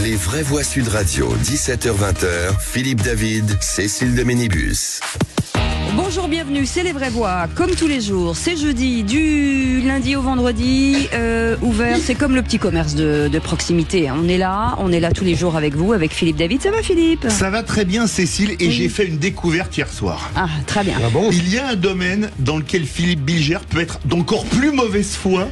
Les vraies voix Sud Radio, 17h-20h, Philippe David, Cécile de Ménibus. Bonjour, bienvenue, c'est les vraies voix, comme tous les jours, c'est jeudi, du lundi au vendredi, ouvert, c'est comme le petit commerce de proximité, on est là tous les jours avec vous, avec Philippe David. Ça va Philippe? Ça va très bien Cécile, et j'ai fait une découverte hier soir. Ah, très bien. Ah bon? Il y a un domaine dans lequel Philippe Bilger peut être d'encore plus mauvaise foi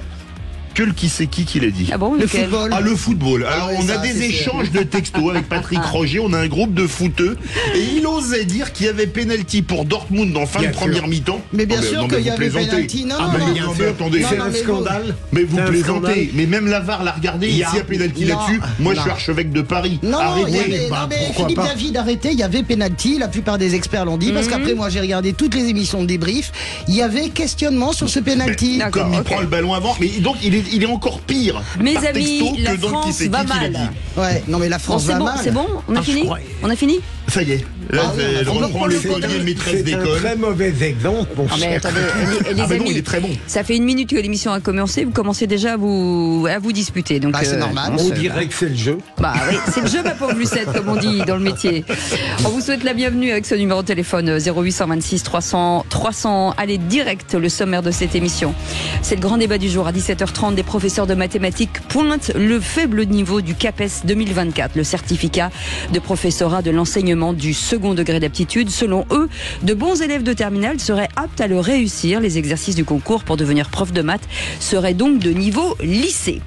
que le qui c'est qui l'a dit. Ah bon, le football. Ah, le football. Alors, ouais, on ça, a des c'est échanges de textos avec Patrick Roger, on a un groupe de footeux, et il osait dire qu'il y avait penalty pour Dortmund en fin de première mi-temps. Mais bien sûr qu'il y avait penalty. Non, mais attendez, c'est un scandale. Mais vous plaisantez. Mais même la VAR l'a regardé, il y a penalty là-dessus. Moi, je suis archevêque de Paris. Arrêtez. Philippe David, arrêtez, il y avait penalty, la plupart des experts l'ont dit, parce qu'après, moi, j'ai regardé toutes les émissions de débrief, il y avait questionnement sur ce penalty. Comme il prend le ballon avant, mais donc il est encore pire. Mes amis, la France va mal. Ouais, non mais la France va mal. C'est bon, on a fini? On a fini? Ça y est. Là, elle reprend le collier de maîtresse d'école. C'est un très mauvais exemple, mon cher. Mais attendez, les amis, il est très bon. Ça fait 1 minute que l'émission a commencé, vous commencez déjà à vous disputer. Donc, c'est normal. On dirait que c'est le jeu. Bah oui, c'est le jeu, ma pauvre Lucette, comme on dit dans le métier. On vous souhaite la bienvenue avec ce numéro de téléphone 0826 300. Allez, direct, le sommaire de cette émission. C'est le grand débat du jour à 17h30. Des professeurs de mathématiques pointent le faible niveau du CAPES 2024, le certificat de professorat de l'enseignement du second degré d'aptitude. Selon eux, de bons élèves de terminale seraient aptes à le réussir. Les exercices du concours pour devenir prof de maths seraient donc de niveau lycée.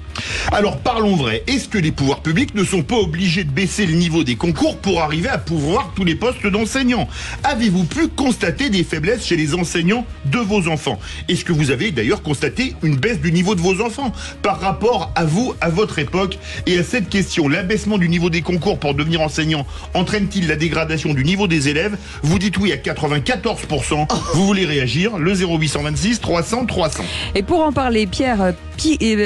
Alors parlons vrai, est-ce que les pouvoirs publics ne sont pas obligés de baisser le niveau des concours pour arriver à pourvoir tous les postes d'enseignants? Avez-vous pu constater des faiblesses chez les enseignants de vos enfants? Est-ce que vous avez d'ailleurs constaté une baisse du niveau de vos enfants par rapport à vous, à votre époque? Et à cette question, l'abaissement du niveau des concours pour devenir enseignant entraîne-t-il la dégradation du niveau des élèves? Vous dites oui à 94%. Vous voulez réagir? Le 0826 300. Et pour en parler, Pierre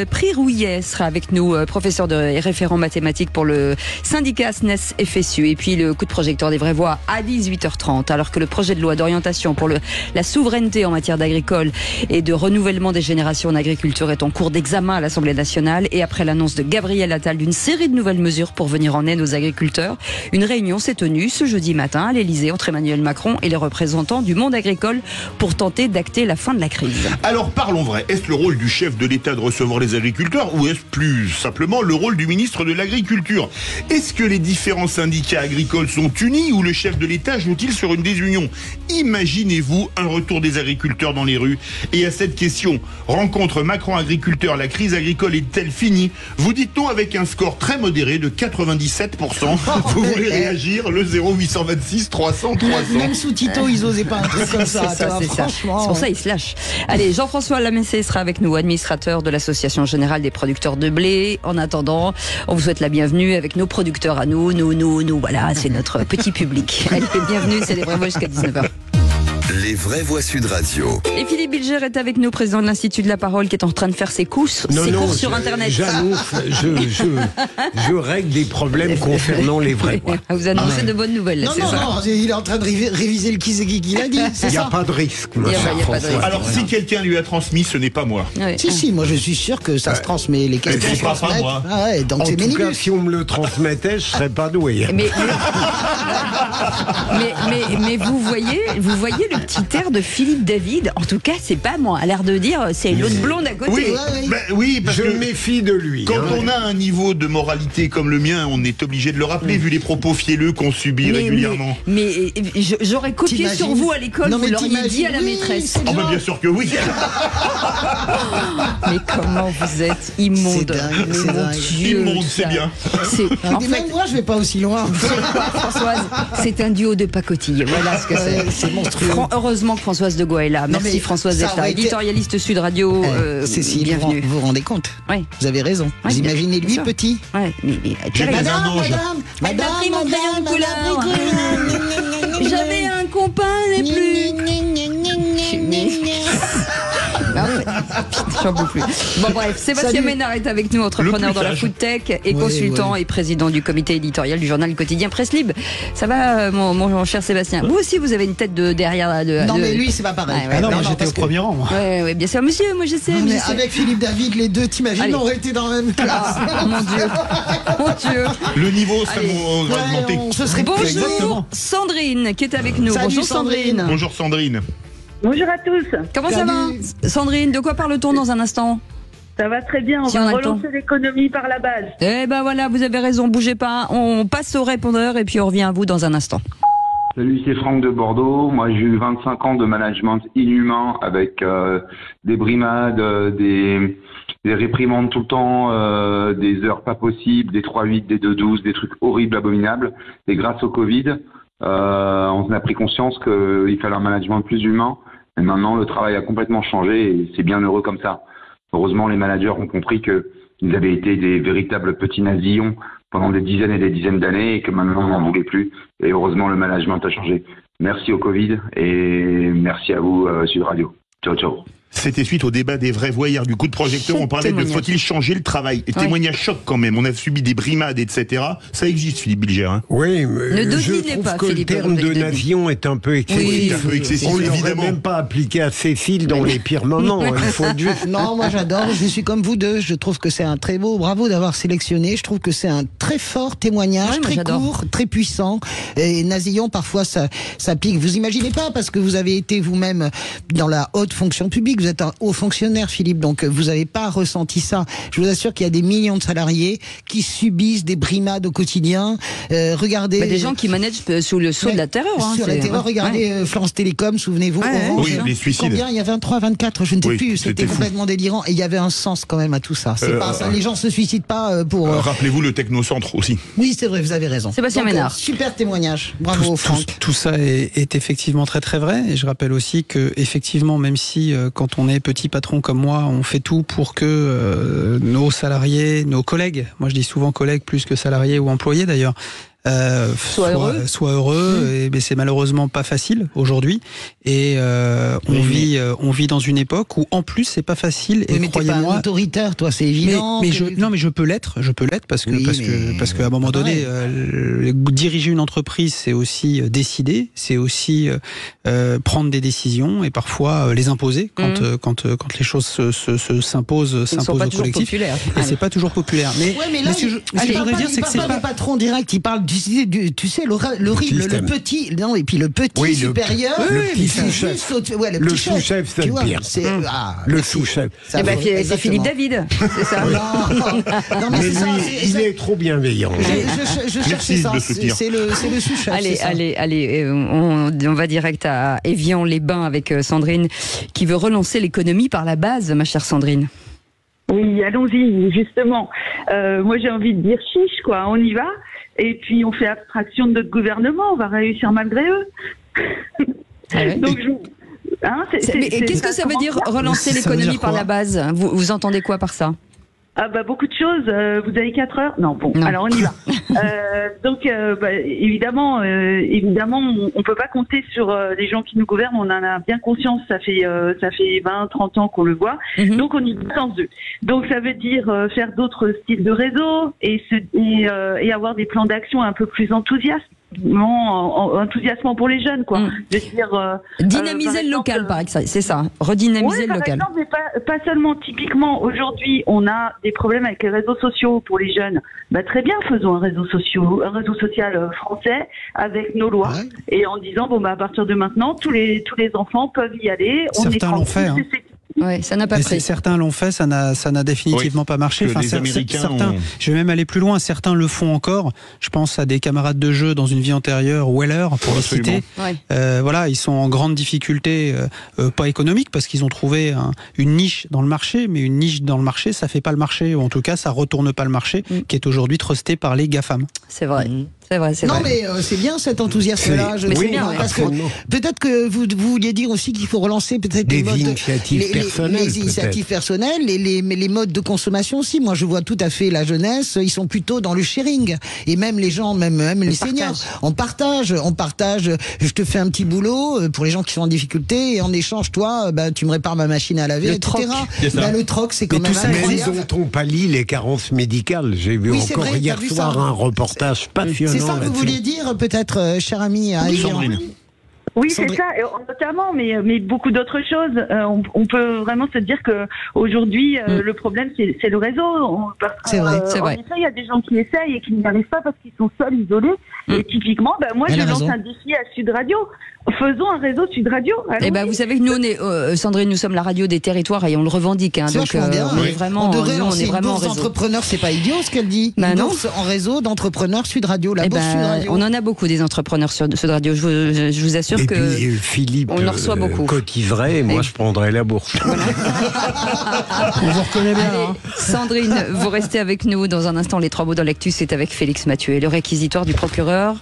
Prirouillet sera avec nous, professeur et référent mathématiques pour le syndicat SNES FSU. Et puis le coup de projecteur des vraies voix à 18h30, alors que le projet de loi d'orientation pour la souveraineté en matière d'agricole et de renouvellement des générations en agriculture est en cours d'examen à l'Assemblée nationale. Et après l'annonce de Gabriel Attal d'une série de nouvelles mesures pour venir en aide aux agriculteurs, une réunion s'est tenue ce jeudi matin à l'Elysée entre Emmanuel Macron et les représentants du monde agricole pour tenter d'acter la fin de la crise. Alors parlons vrai, est-ce le rôle du chef de l'État de recevoir les agriculteurs ou est-ce plus simplement le rôle du ministre de l'Agriculture? Est-ce que les différents syndicats agricoles sont unis ou le chef de l'État joue-t-il sur une désunion? Imaginez-vous un retour des agriculteurs dans les rues? Et à cette question, rencontre Macron-agriculteur, la crise agricole est-elle finie? Vous dites non avec un score très modéré de 97%. Vous voulez réagir? Le 0826 300. Même sous Tito, ils osaient pas un truc comme ça. C'est pour ça ils se lâchent. Allez, Jean-François Lamessé sera avec nous, administrateur de l'Association Générale des Producteurs de Blé. En attendant, on vous souhaite la bienvenue avec nos producteurs à nous, voilà, c'est notre petit public. Allez, bienvenue, c'est les vraies voix jusqu'à 19h. Les vraies voix Sud Radio. Et Philippe Bilger est avec nous, président de l'Institut de la Parole, qui est en train de faire ses courses sur Internet. Je règle des problèmes concernant les vraies voix. Vous annoncez de bonnes nouvelles. Non, il est en train de réviser le qui c'est qui l'a dit. Il n'y a pas de risque. Il y a pas de risque. Alors si quelqu'un lui a transmis, ce n'est pas moi. Ouais. Si, moi je suis sûr que ça se transmet. Les questions se transmettent. Ah ouais, donc En c'est tout cas, Ménibus. si on me le transmettait, je serais pas doué. Mais vous voyez le petit air de Philippe David. En tout cas, c'est pas moi. A l'air de dire, c'est l'autre blonde à côté. Oui, parce je que méfie de lui. Quand on a un niveau de moralité comme le mien, on est obligé de le rappeler, vu les propos fielleux qu'on subit régulièrement. Mais j'aurais copié sur vous à l'école, vous l'auriez dit à la maîtresse. Oh bah bien sûr que oui. Mais comment vous êtes immonde. C'est dingue. Immonde, c'est bien. En fait, Même moi, je vais pas aussi loin. Françoise, c'est un duo de pacotille. Voilà ce que c'est. C'est monstrueux. Heureusement que Françoise de Goua est là. Merci mais Françoise ça d'être là. aurait été- Éditorialiste Sud Radio. Cécile, bienvenue. vous vous rendez compte? Ouais. Vous avez raison. Ouais, Vous imaginez bien lui sûr. petit? Ouais, mais J'ai Thérèse, pas un ange. elle m'a pris mon crayon de couleur. J'avais un compas, n'est plus. J'en peux plus. Bon bref, Sébastien Ménard est avec nous, entrepreneur dans la food tech et consultant et président du comité éditorial du journal quotidien Presse Libre. Ça va, mon cher Sébastien? Vous aussi, vous avez une tête de derrière. Non, mais lui, c'est pas pareil. Moi j'étais au premier rang. Oui, bien sûr, monsieur, moi je sais. Mais avec Philippe David, les deux, t'imagines, on aurait été dans la même classe. Mon Dieu. Le niveau serait augmenté. Bonjour Sandrine qui est avec nous. Salut, bonjour Sandrine. Bonjour Sandrine. Bonjour à tous. Comment ça va Sandrine, de quoi parle-t-on dans un instant? Ça va très bien, on Si va on a le relancer l'économie par la base. Eh ben voilà, vous avez raison, bougez pas. On passe au répondeur et puis on revient à vous dans un instant. Salut, c'est Franck de Bordeaux. Moi, j'ai eu 25 ans de management inhumain avec des brimades, des réprimandes tout le temps, des heures pas possibles, des 3-8, des 2-12, des trucs horribles, abominables. Et grâce au Covid, on a pris conscience qu'il fallait un management plus humain. Et maintenant, le travail a complètement changé et c'est bien heureux comme ça. Heureusement, les managers ont compris qu'ils avaient été des véritables petits nazillons pendant des dizaines et des dizaines d'années et que maintenant, on n'en voulait plus. Et heureusement, le management a changé. Merci au Covid et merci à vous, Sud Radio. Ciao, ciao. C'était suite au débat des vraies voix hier du coup de projecteur. On parlait de faut-il changer le travail. Et témoignage choc quand même. On a subi des brimades, etc. Ça existe, Philippe Bilger. Hein. Oui, ne je trouve pas, que Philippe, le terme de navillon est un peu excessif. Oui, un peu excessif, on ne l'aurait évidemment. même pas appliqué à Cécile dans les pires moments. Il faut être juste. Non, moi j'adore, je suis comme vous deux, je trouve que c'est un très beau, bravo d'avoir sélectionné, je trouve que c'est un très fort témoignage, très court, très puissant, et Nazillon parfois ça pique, vous imaginez pas, parce que vous avez été vous-même dans la haute fonction publique, vous êtes un haut fonctionnaire Philippe, donc vous n'avez pas ressenti ça. Je vous assure qu'il y a des millions de salariés qui subissent des brimades au quotidien, regardez... des gens qui managent sous le sceau de la terreur. Sur la terreur, regardez France Télécom, souvenez-vous, Orange, oui, les suicides. Combien il y a 23, 24, je ne sais plus, c'était fou. Complètement délirant. Et il y avait un sens quand même à tout ça. C'est pas ça. Les gens se suicident pas pour. Rappelez-vous le technocentre aussi. Oui, c'est vrai, vous avez raison. Sébastien Ménard. Super témoignage. Bravo, Franck. Tout ça est effectivement très très vrai. Et je rappelle aussi que effectivement, même si quand on est petit patron comme moi, on fait tout pour que nos salariés, nos collègues, moi je dis souvent collègues plus que salariés ou employés d'ailleurs, soit heureux, mais c'est malheureusement pas facile aujourd'hui et on vit dans une époque où en plus c'est pas facile et croyez-moi, pas un autoritaire, toi, c'est évident. Mais je peux l'être parce que à un moment donné diriger une entreprise c'est aussi décider, c'est aussi prendre des décisions et parfois les imposer quand les choses s'imposent au collectif et c'est pas toujours populaire. Mais ce que je voudrais dire c'est que c'est pas le patron direct, il parle tu sais, l'horrible, le petit, non, et puis le petit supérieur, le petit sous-chef. Le sous-chef, c'est le pire. Le sous-chef. C'est Philippe David, c'est ça. Non, mais il est trop bienveillant. Je cherchais ça, c'est le sous-chef. Allez, on va direct à Évian-les-Bains avec Sandrine, qui veut relancer l'économie par la base, ma chère Sandrine. Oui, allons-y, justement. Moi, j'ai envie de dire chiche, quoi. On y va. Et puis, on fait abstraction de notre gouvernement. On va réussir malgré eux. Donc, qu'est-ce que ça veut dire relancer l'économie par la base? Vous entendez quoi par ça? Beaucoup de choses. Vous avez 4 heures? Non, alors on y va. Donc, évidemment, on peut pas compter sur les gens qui nous gouvernent. On en a bien conscience. Ça fait 20, 30 ans qu'on le voit. Donc, on y va sans eux. Donc, ça veut dire faire d'autres styles de réseau et avoir des plans d'action un peu plus enthousiasmants pour les jeunes, quoi. Dynamiser le local, par exemple, c'est ça. Redynamiser le local. Par exemple, mais pas seulement. Typiquement, aujourd'hui, on a des problèmes avec les réseaux sociaux pour les jeunes. Très bien, faisons un réseau social français avec nos lois et en disant à partir de maintenant, tous les enfants peuvent y aller. Certains l'ont fait. Ouais, ça n'a pas pris. Certains l'ont fait, ça n'a définitivement pas marché. Certains, je vais même aller plus loin, certains le font encore. Je pense à des camarades de jeu dans une vie antérieure, Weller, pour les citer. Ils sont en grande difficulté, pas économique, parce qu'ils ont trouvé une niche dans le marché, mais une niche dans le marché, ça fait pas le marché, ou en tout cas, ça retourne pas le marché, qui est aujourd'hui trusté par les GAFAM. C'est vrai. C'est vrai, c'est vrai. Non, mais c'est bien cet enthousiasme-là. Mais c'est bien, parce que peut-être que vous vouliez dire aussi qu'il faut relancer peut-être des initiatives personnelles. Les initiatives personnelles et les modes de consommation aussi. Moi, je vois tout à fait la jeunesse, ils sont plutôt dans le sharing. Et même les gens, même les seniors, on partage. Je te fais un petit boulot pour les gens qui sont en difficulté et en échange, toi, tu me répares ma machine à laver, etc. Le troc, c'est quand même incroyable. Mais ils n'ont pas lié les carences médicales. J'ai vu encore hier soir un reportage passionnant. C'est ça que vous vouliez dire, peut-être, cher ami Sandrine. Oui, c'est ça, notamment, mais beaucoup d'autres choses. On peut vraiment se dire que aujourd'hui, le problème, c'est le réseau. C'est vrai, c'est vrai. En effet, il y a des gens qui essayent et qui n'y arrivent pas parce qu'ils sont seuls, isolés. Et typiquement, moi, je lance un défi à Sud Radio. Faisons un réseau Sud Radio. Eh ben, vous savez que nous, on est, Sandrine, nous sommes la radio des territoires et on le revendique. Hein, donc, on est vraiment, on est vraiment en réseau. Entrepreneurs, c'est pas idiot ce qu'elle dit. Bah non. En réseau d'entrepreneurs Sud Radio, la bourse Sud Radio. On en a beaucoup des entrepreneurs sur Sud Radio. Je vous assure que. Et puis Philippe, on en reçoit beaucoup. Cotiserait et moi je prendrais la bourse. Voilà. On vous reconnaît bien. Allez, Sandrine, vous restez avec nous dans un instant. Les 3 mots dans l'actu, c'est avec Félix Mathieu et le réquisitoire du procureur.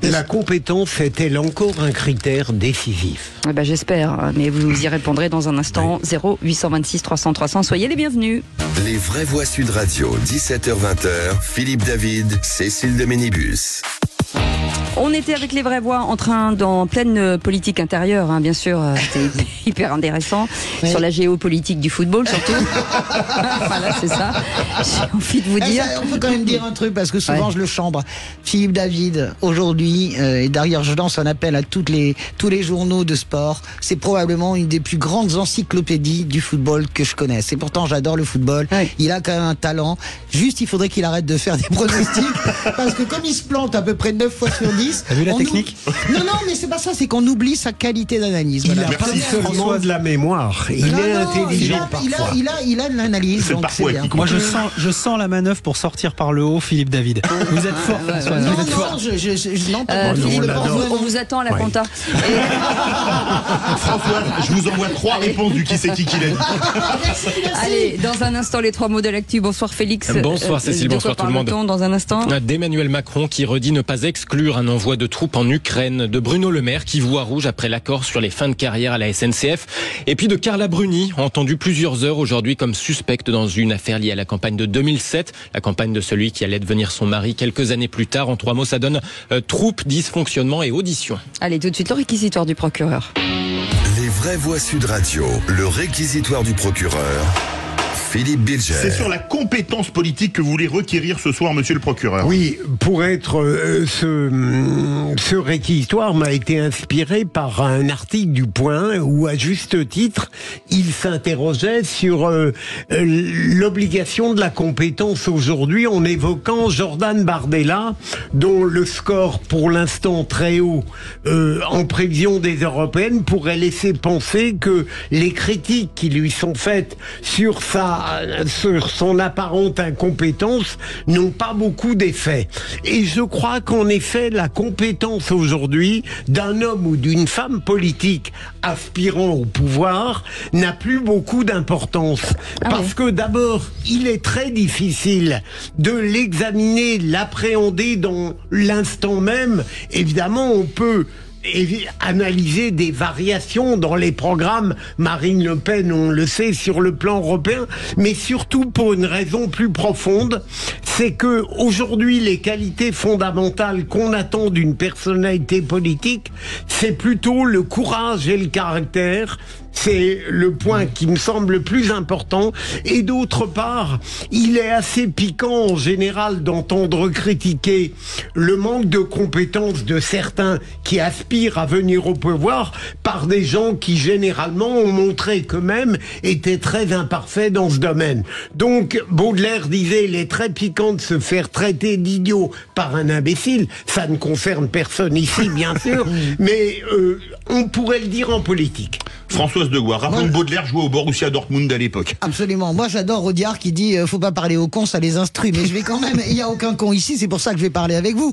La compétence est-elle encore un critère décisif? J'espère, mais vous y répondrez dans un instant. 0826 300 300, soyez les bienvenus. Les vraies voix Sud Radio, 17h-20h, Philippe David, Cécile de Ménibus. On était avec les vraies voix en pleine politique intérieure, hein, bien sûr. C'était hyper intéressant. Oui. Sur la géopolitique du football, surtout. Voilà, c'est ça. J'ai envie de vous dire. On peut quand même dire un truc, parce que souvent je le chambre. Philippe David, aujourd'hui, et d'ailleurs je lance un appel à tous les journaux de sport. C'est probablement une des plus grandes encyclopédies du football que je connaisse. Et pourtant, j'adore le football. Oui. Il a quand même un talent. Juste, il faudrait qu'il arrête de faire des pronostics. Parce que comme il se plante à peu près 9 fois sur 10. T'as vu la technique? Non, mais c'est pas ça, c'est qu'on oublie sa qualité d'analyse. Il n'a pas seulement de la mémoire, il est intelligent parfois. Il a de l'analyse, donc c'est bien. Moi, je sens la manœuvre pour sortir par le haut, Philippe David. Vous êtes fort, François. Philippe, on vous attend à la compta. François, je vous envoie 3 réponses du qui c'est qui l'a dit. Allez, dans un instant, les 3 mots de l'actu. Bonsoir Félix. Bonsoir Cécile, bonsoir tout le monde. Dans un instant. D'Emmanuel Macron qui redit ne pas exclure un envoi de troupes en Ukraine, de Bruno Le Maire qui voit rouge après l'accord sur les fins de carrière à la SNCF, et puis de Carla Bruni, entendue plusieurs heures aujourd'hui comme suspecte dans une affaire liée à la campagne de 2007, la campagne de celui qui allait devenir son mari quelques années plus tard. En 3 mots, ça donne troupes, dysfonctionnement et audition. Allez, tout de suite, le réquisitoire du procureur. Les vraies voix Sud Radio, le réquisitoire du procureur. Philippe Bilger. C'est sur la compétence politique que vous voulez requérir ce soir, monsieur le procureur. Oui, pour être ce réquisitoire m'a été inspiré par un article du Point où, à juste titre, il s'interrogeait sur l'obligation de la compétence aujourd'hui en évoquant Jordan Bardella, dont le score pour l'instant très haut en prévision des européennes pourrait laisser penser que les critiques qui lui sont faites sur son apparente incompétence n'ont pas beaucoup d'effet. Et je crois qu'en effet, la compétence aujourd'hui d'un homme ou d'une femme politique aspirant au pouvoir n'a plus beaucoup d'importance. Parce que d'abord, il est très difficile de l'examiner, l'appréhender dans l'instant même. Évidemment, on peut analyser des variations dans les programmes. Marine Le Pen, on le sait, sur le plan européen, mais surtout pour une raison plus profonde, c'est que aujourd'hui les qualités fondamentales qu'on attend d'une personnalité politique, c'est plutôt le courage et le caractère. C'est le point qui me semble le plus important. Et d'autre part, il est assez piquant en général d'entendre critiquer le manque de compétences de certains qui aspirent à venir au pouvoir par des gens qui généralement ont montré qu'eux-mêmes étaient très imparfaits dans ce domaine. Donc Baudelaire disait, il est très piquant de se faire traiter d'idiot par un imbécile. Ça ne concerne personne ici, bien sûr, mais on pourrait le dire en politique. Françoise Degois, rappelons que Baudelaire jouait au Borussia Dortmund à l'époque. Absolument. Moi, j'adore Audiard qui dit faut pas parler aux cons, ça les instruit. Mais je vais quand même. Il y a aucun con ici, c'est pour ça que je vais parler avec vous.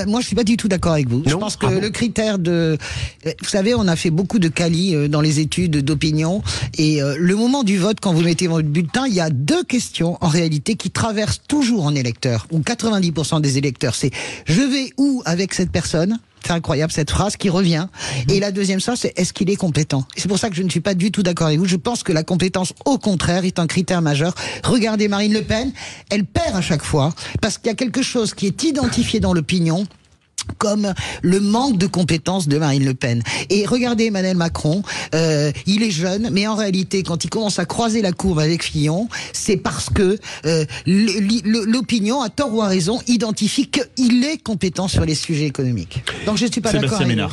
Moi, je suis pas du tout d'accord avec vous. Non, je pense que le critère de, vous savez, on a fait beaucoup de quali dans les études d'opinion, et le moment du vote, quand vous mettez votre bulletin, il y a deux questions en réalité qui traversent toujours un électeur, ou 90% des électeurs. C'est je vais où avec cette personne? C'est incroyable cette phrase qui revient. Et la deuxième chose, c'est est-ce qu'il est compétent? C'est pour ça que je ne suis pas du tout d'accord avec vous. Je pense que la compétence, au contraire, est un critère majeur. Regardez Marine Le Pen, elle perd à chaque fois parce qu'il y a quelque chose qui est identifié dans l'opinion comme le manque de compétences de Marine Le Pen. Et regardez Emmanuel Macron, il est jeune, mais en réalité, quand il commence à croiser la courbe avec Fillon, c'est parce que l'opinion, à tort ou à raison, identifie qu'il est compétent sur les sujets économiques. Donc je ne suis pas d'accord avec vous.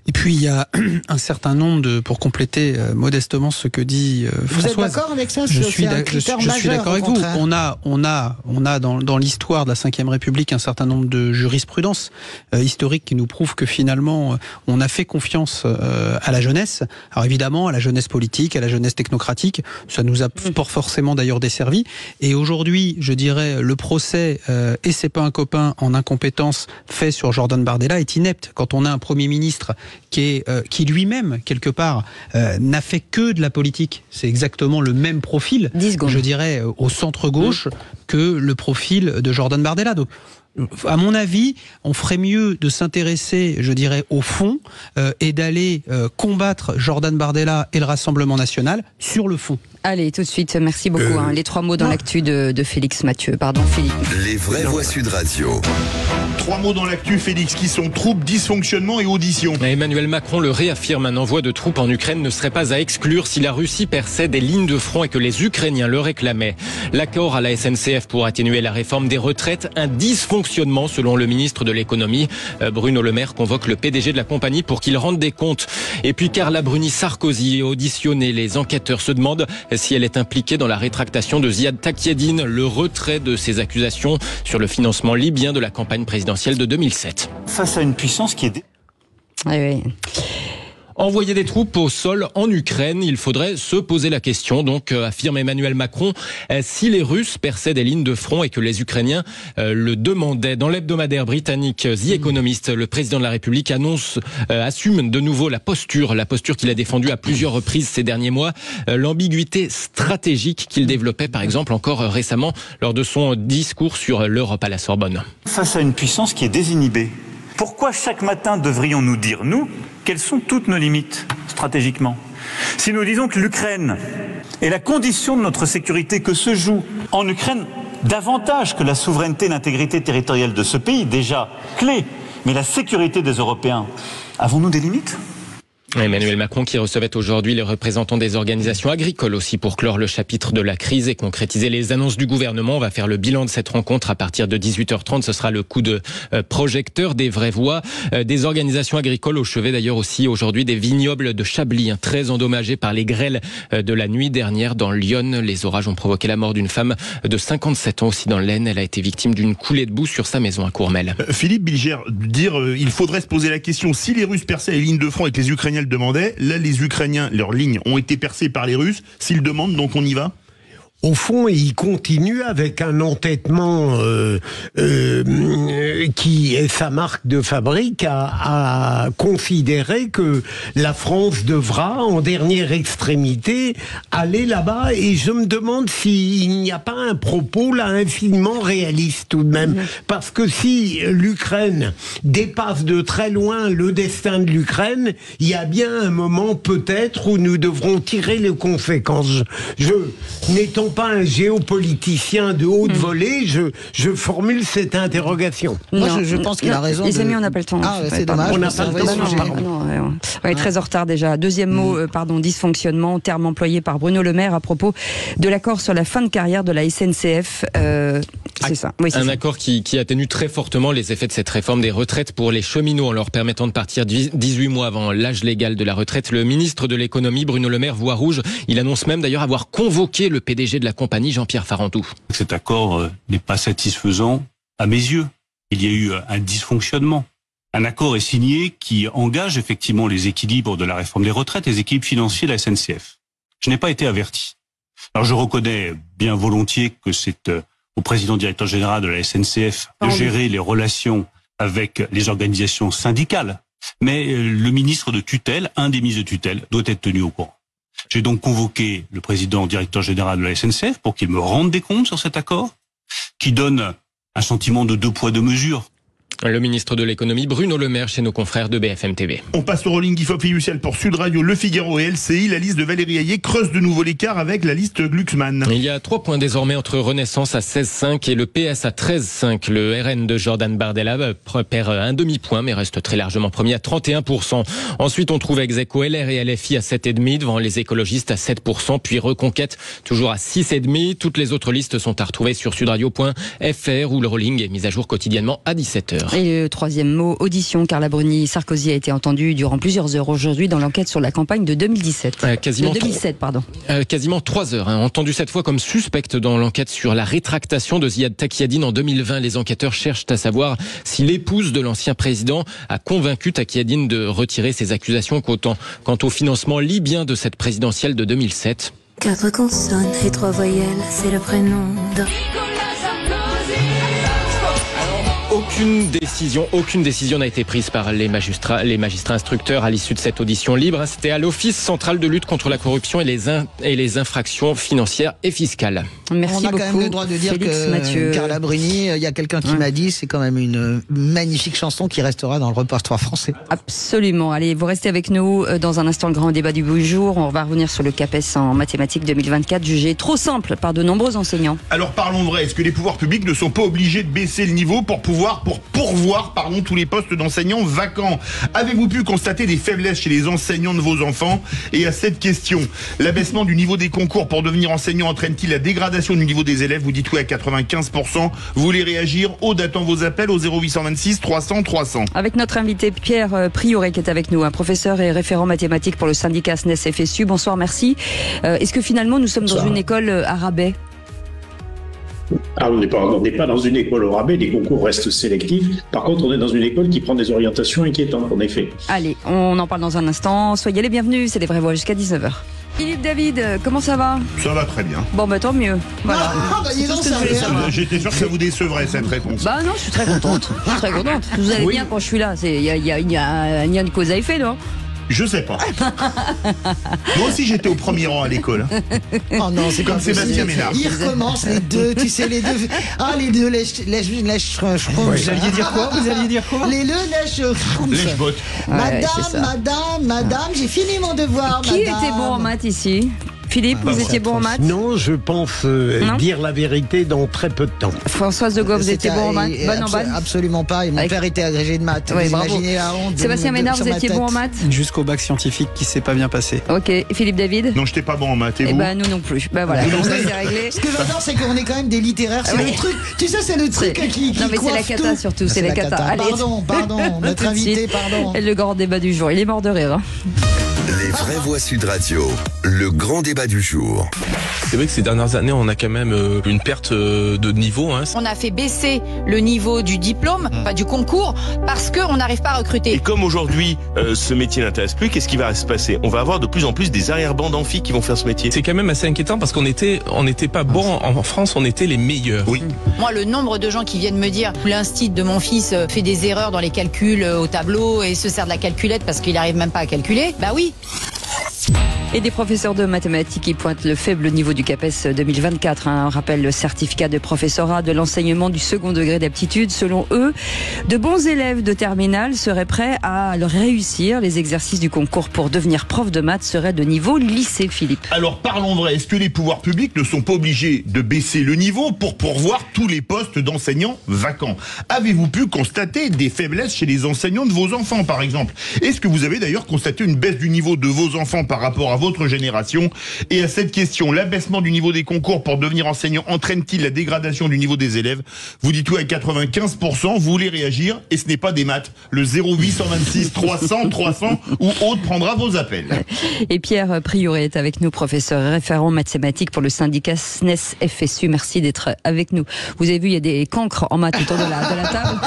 Et puis il y a un certain nombre de, pour compléter modestement ce que dit Françoise. Vous êtes d'accord avec ça? Je suis d'accord avec vous. On a dans l'histoire de la Ve République un certain nombre de jurisprudences historiques qui nous prouvent que finalement on a fait confiance à la jeunesse. Alors évidemment à la jeunesse politique, à la jeunesse technocratique, ça nous a pas forcément d'ailleurs desservi. Et aujourd'hui, je dirais, le procès et c'est pas un copain en incompétence fait sur Jordan Bardella est inepte. Quand on a un Premier ministre qui lui-même, quelque part, n'a fait que de la politique. C'est exactement le même profil, je dirais, au centre-gauche, que le profil de Jordan Bardella. Donc, à mon avis, on ferait mieux de s'intéresser, je dirais, au fond et d'aller combattre Jordan Bardella et le Rassemblement national sur le fond. Allez, tout de suite, merci beaucoup. Les 3 mots dans l'actu de Félix Mathieu. Pardon, Philippe. Les vraies voix Sud Radio. 3 mots dans l'actu, Félix, qui sont troupes, dysfonctionnement et audition. Emmanuel Macron le réaffirme, un envoi de troupes en Ukraine ne serait pas à exclure si la Russie perçait des lignes de front et que les Ukrainiens le réclamaient. L'accord à la SNCF pour atténuer la réforme des retraites, un dysfonctionnement selon le ministre de l'économie. Bruno Le Maire convoque le PDG de la compagnie pour qu'il rende des comptes. Et puis Carla Bruni-Sarkozy est auditionnée. Les enquêteurs se demandent si elle est impliquée dans la rétractation de Ziad Takieddine, le retrait de ses accusations sur le financement libyen de la campagne présidentielle de 2007. Face à une puissance qui est... Oui. Envoyer des troupes au sol en Ukraine, il faudrait se poser la question, donc affirme Emmanuel Macron, si les Russes perçaient des lignes de front et que les Ukrainiens le demandaient. Dans l'hebdomadaire britannique The Economist, le président de la République assume de nouveau la posture qu'il a défendue à plusieurs reprises ces derniers mois, l'ambiguïté stratégique qu'il développait par exemple encore récemment lors de son discours sur l'Europe à la Sorbonne. Face à une puissance qui est désinhibée, pourquoi chaque matin devrions-nous dire, nous, quelles sont toutes nos limites stratégiquement? Si nous disons que l'Ukraine est la condition de notre sécurité, que se joue en Ukraine davantage que la souveraineté et l'intégrité territoriale de ce pays, déjà clé, mais la sécurité des Européens, avons-nous des limites ? Emmanuel Macron qui recevait aujourd'hui les représentants des organisations agricoles aussi pour clore le chapitre de la crise et concrétiser les annonces du gouvernement. On va faire le bilan de cette rencontre à partir de 18h30. Ce sera le coup de projecteur des vraies voix. Des organisations agricoles au chevet d'ailleurs aussi aujourd'hui des vignobles de Chablis, très endommagés par les grêles de la nuit dernière dans l'Yonne. Les orages ont provoqué la mort d'une femme de 57 ans aussi dans l'Aisne. Elle a été victime d'une coulée de boue sur sa maison à Courmel. Philippe Bilger, il faudrait se poser la question, si les Russes perçaient les lignes de front et que les Ukrainiens le demandaient, là les Ukrainiens, leurs lignes ont été percées par les Russes, s'ils demandent, donc on y va ? Au fond, il continue avec un entêtement qui est sa marque de fabrique à considérer que la France devra, en dernière extrémité, aller là-bas. Et je me demande s'il n'y a pas un propos là infiniment réaliste tout de même. Parce que si l'Ukraine dépasse de très loin le destin de l'Ukraine, il y a bien un moment peut-être où nous devrons tirer les conséquences. N'étant pas un géopoliticien de haute volée, je formule cette interrogation. Moi, je pense qu'il a raison. Les amis, on n'a pas le temps. Ah, c'est dommage. On n'a pas le temps. On est très en retard déjà. Deuxième mot, dysfonctionnement, terme employé par Bruno Le Maire à propos de l'accord sur la fin de carrière de la SNCF. C'est ça. Oui, un accord qui atténue très fortement les effets de cette réforme des retraites pour les cheminots en leur permettant de partir 18 mois avant l'âge légal de la retraite. Le ministre de l'économie, Bruno Le Maire, voit rouge. Il annonce même d'ailleurs avoir convoqué le PDG de la compagnie, Jean-Pierre Farentou. Cet accord n'est pas satisfaisant à mes yeux. Il y a eu un dysfonctionnement un accord est signé qui engage effectivement les équilibres de la réforme des retraites, les équilibres financiers de la SNCF. Je n'ai pas été averti. Alors je reconnais bien volontiers que c'est au président directeur général de la SNCF de gérer les relations avec les organisations syndicales, mais le ministre de tutelle, un des ministres de tutelle, doit être tenu au courant. J'ai donc convoqué le président directeur général de la SNCF pour qu'il me rende des comptes sur cet accord, qui donne un sentiment de 2 poids 2 mesures. Le ministre de l'économie Bruno Le Maire chez nos confrères de BFM TV. On passe au rolling IFOP fiducial pour Sud Radio, Le Figaro et LCI. La liste de Valérie Hayé creuse de nouveau l'écart avec la liste Glucksmann. Il y a 3 points désormais entre Renaissance à 16,5 et le PS à 13,5. Le RN de Jordan Bardella perd un demi-point mais reste très largement premier à 31%. Ensuite, on trouve ex-aequo LR et LFI à 7,5 devant les écologistes à 7%, puis Reconquête toujours à 6,5. Toutes les autres listes sont à retrouver sur sudradio.fr où le rolling est mis à jour quotidiennement à 17h. Et le troisième mot, audition. Carla Bruni, Sarkozy a été entendu durant plusieurs heures aujourd'hui dans l'enquête sur la campagne de 2017. Quasiment 2007, pardon. Quasiment 3 heures. Entendu cette fois comme suspecte dans l'enquête sur la rétractation de Ziad Takieddine en 2020. Les enquêteurs cherchent à savoir si l'épouse de l'ancien président a convaincu Takieddine de retirer ses accusations quant au financement libyen de cette présidentielle de 2007. 4 consonnes et 3 voyelles, c'est le prénom de... Aucune décision n'a été prise par les magistrats instructeurs à l'issue de cette audition libre. C'était à l'Office central de lutte contre la corruption et les infractions financières et fiscales. Merci beaucoup. On a quand même le droit de dire Félix que Mathieu. Carla Bruni, il y a quelqu'un qui m'a dit, c'est quand même une magnifique chanson qui restera dans le répertoire français. Absolument. Allez, vous restez avec nous dans un instant, le grand débat du jour. On va revenir sur le CAPES en mathématiques 2024, jugé trop simple par de nombreux enseignants. Alors parlons vrai, est-ce que les pouvoirs publics ne sont pas obligés de baisser le niveau pour pourvoir tous les postes d'enseignants vacants? Avez-vous pu constater des faiblesses chez les enseignants de vos enfants? Et à cette question, l'abaissement du niveau des concours pour devenir enseignant entraîne-t-il la dégradation du niveau des élèves? Vous dites oui à 95%. Vous voulez réagir? Aude attend vos appels au 0826 300 300. Avec notre invité Pierre Prioret qui est avec nous, un professeur et référent mathématique pour le syndicat SNES FSU. Bonsoir, merci. Est-ce que finalement nous sommes dans une école à rabais? On n'est pas dans une école au rabais, les concours restent sélectifs. Par contre, on est dans une école qui prend des orientations inquiétantes, en effet. Allez, on en parle dans un instant. Soyez les bienvenus, c'est Les Vraies Voix jusqu'à 19h. Philippe David, comment ça va? Ça va très bien. Bon, bah tant mieux. Voilà. J'étais sûr que ça vous décevrait cette réponse. Bah non, je suis très contente. Vous allez bien quand je suis là. Il y a une cause à effet, non? Je sais pas. Moi aussi j'étais au premier rang à l'école. Oh non, c'est comme Sébastien Ménard. Ils recommencent les deux, tu sais, les deux. Ah, les deux lèche. Vous alliez dire quoi? Les deux lèche-bottes. Madame, j'ai fini mon devoir. Qui était bon en maths ici? Philippe, vous étiez bon en maths? Non, je pense dire la vérité dans très peu de temps. Françoise de Gaulle, vous étiez bon en maths? Bonne en maths? Absolument pas, et mon père était agrégé de maths. Ouais, vous imaginez la honte. Sébastien Ménard, vous étiez bon en maths? Jusqu'au bac scientifique qui s'est pas bien passé. Ok, et Philippe David? Non, j'étais pas bon en maths, et vous? Nous non plus. Voilà, donc ça c'est réglé. Ce que j'adore, c'est qu'on est quand même des littéraires. C'est le truc, tu sais, c'est le truc qui non mais c'est la cata tout. Surtout, c'est la cata. Allez. Pardon, notre invité, pardon. Le grand débat du jour, il est mort de rire. Les Vraies Voix Sud Radio, le grand débat du jour. C'est vrai que ces dernières années, on a quand même une perte de niveau. On a fait baisser le niveau du diplôme, pas du concours, parce qu'on n'arrive pas à recruter. Et comme aujourd'hui, ce métier n'intéresse plus, qu'est-ce qui va se passer? On va avoir de plus en plus des arrière-bancs d'amphi qui vont faire ce métier. C'est quand même assez inquiétant parce qu'on n'était pas bon en France, on était les meilleurs. Oui. Moi, le nombre de gens qui viennent me dire l'instit de mon fils fait des erreurs dans les calculs au tableau et se sert de la calculette parce qu'il n'arrive même pas à calculer, bah oui. Et des professeurs de mathématiques qui pointent le faible niveau du CAPES 2024. On rappelle le certificat de professorat de l'enseignement du second degré d'aptitude. Selon eux, de bons élèves de terminale seraient prêts à réussir. Les exercices du concours pour devenir prof de maths seraient de niveau lycée, Philippe. Alors parlons vrai, est-ce que les pouvoirs publics ne sont pas obligés de baisser le niveau pour pourvoir tous les postes d'enseignants vacants? Avez-vous pu constater des faiblesses chez les enseignants de vos enfants, par exemple? Est-ce que vous avez d'ailleurs constaté une baisse du niveau de vos enfants par rapport à vos votre génération. Et à cette question, l'abaissement du niveau des concours pour devenir enseignant entraîne-t-il la dégradation du niveau des élèves? Vous dites oui à 95%, vous voulez réagir, et ce n'est pas des maths. Le 0826 300 300 ou autre prendra vos appels. Et Pierre Prioret est avec nous, professeur et référent mathématiques pour le syndicat SNES FSU. Merci d'être avec nous. Vous avez vu, il y a des cancres en maths autour de la table.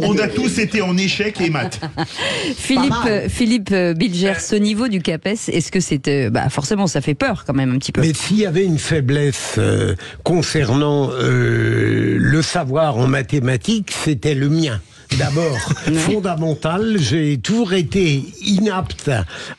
On a tous été en échec et maths. Philippe Bilger, ce niveau du CAPES, est-ce que c'est... forcément, ça fait peur quand même un petit peu. Mais s'il y avait une faiblesse concernant le savoir en mathématiques, c'était le mien. D'abord, fondamental, j'ai toujours été inapte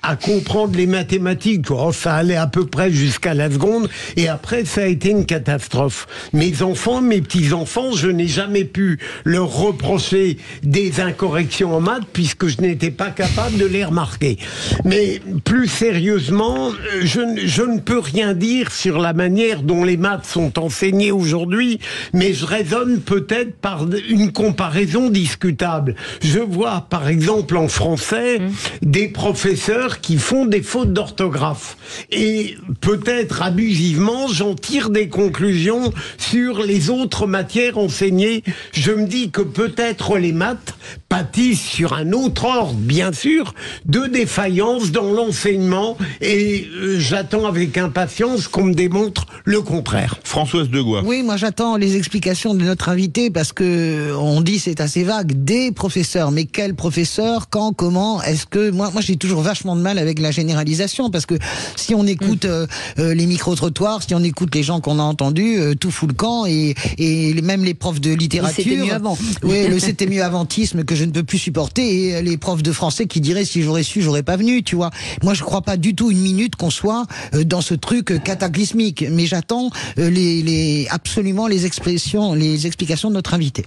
à comprendre les mathématiques. Oh, ça allait à peu près jusqu'à la seconde, et après, ça a été une catastrophe. Mes enfants, mes petits-enfants, je n'ai jamais pu leur reprocher des incorrections en maths, puisque je n'étais pas capable de les remarquer. Mais plus sérieusement, je ne peux rien dire sur la manière dont les maths sont enseignées aujourd'hui, mais je raisonne peut-être par une comparaison discutable. Je vois, par exemple, en français, des professeurs qui font des fautes d'orthographe. Et peut-être abusivement, j'en tire des conclusions sur les autres matières enseignées. Je me dis que peut-être les maths pâtissent sur un autre ordre, bien sûr, de défaillance dans l'enseignement. Et j'attends avec impatience qu'on me démontre le contraire. Françoise Degois. Oui, moi j'attends les explications de notre invité, parce que on dit c'est assez vague. Des professeurs, mais quels professeurs, quand, comment, est-ce que... Moi j'ai toujours vachement de mal avec la généralisation, parce que si on écoute les micro-trottoirs, si on écoute les gens qu'on a entendus, tout fout le camp, et même les profs de littérature... C'était mieux avant. Oui, le c'était mieux avantisme que je ne peux plus supporter, et les profs de français qui diraient si j'aurais su, j'aurais pas venu, tu vois. Moi je crois pas du tout une minute qu'on soit dans ce truc cataclysmique, mais j'attends absolument les explications de notre invité.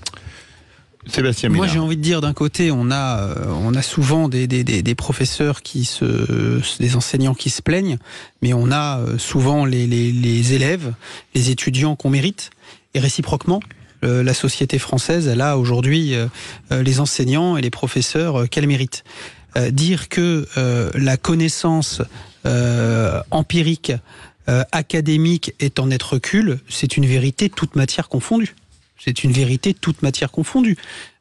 Sébastien Ménard. Moi, j'ai envie de dire, d'un côté, on a souvent des professeurs des enseignants qui se plaignent, mais on a souvent les élèves, les étudiants qu'on mérite, et réciproquement. La société française, elle a aujourd'hui les enseignants et les professeurs qu'elle mérite. Dire que la connaissance empirique, académique est en net recul, c'est une vérité toute matière confondue. C'est une vérité toute matière confondue.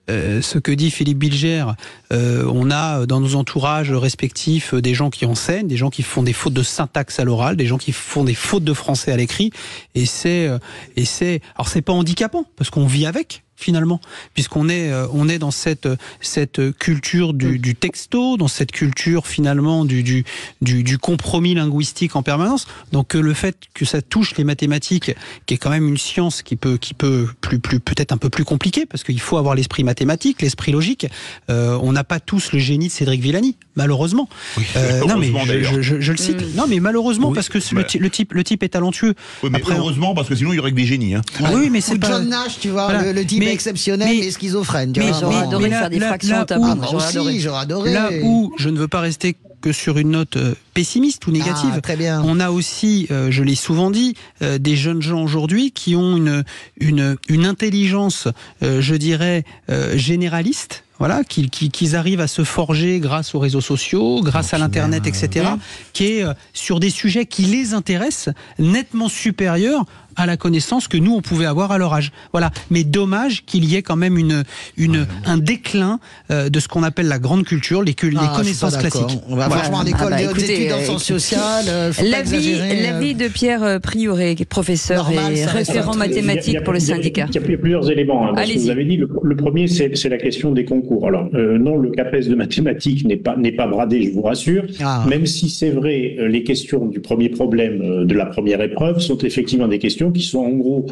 Ce que dit Philippe Bilger, on a dans nos entourages respectifs des gens qui enseignent, des gens qui font des fautes de syntaxe à l'oral, des gens qui font des fautes de français à l'écrit, alors c'est pas handicapant parce qu'on vit avec. Finalement, puisqu'on est dans cette culture du texto, dans cette culture finalement du compromis linguistique en permanence. Donc le fait que ça touche les mathématiques, qui est quand même une science qui peut peut-être un peu plus compliquée, parce qu'il faut avoir l'esprit mathématique, l'esprit logique. On n'a pas tous le génie de Cédric Villani, malheureusement. Oui, non mais je le cite. Non mais malheureusement, oui, parce que le type est talentueux. Oui, mais après, heureusement, parce que sinon il y aurait que des génies. Hein. Oui, mais c'est pas John Nash, tu vois, voilà. le type exceptionnel mais schizophrène. J'aurais adoré faire des fractions au tableau. J'aurais adoré. Là où je ne veux pas rester que sur une note pessimiste ou négative, très bien. On a aussi, je l'ai souvent dit, des jeunes gens aujourd'hui qui ont une intelligence, je dirais, généraliste. Voilà, qu'ils arrivent à se forger grâce aux réseaux sociaux, grâce à l'internet, etc., qui est sur des sujets qui les intéressent, nettement supérieurs à la connaissance que nous on pouvait avoir à leur âge. Voilà. Mais dommage qu'il y ait quand même un déclin de ce qu'on appelle la grande culture, les connaissances classiques. On va franchement en école d'études en sciences sociales. L'avis de Pierre Prioret, professeur et référent mathématique pour le syndicat. Il y a plusieurs éléments. Hein, vous avez dit le premier, c'est la question des concours. Alors non, le CAPES de mathématiques n'est pas bradé, je vous rassure. Même si c'est vrai, les questions du premier problème de la première épreuve sont effectivement des questions qui sont en gros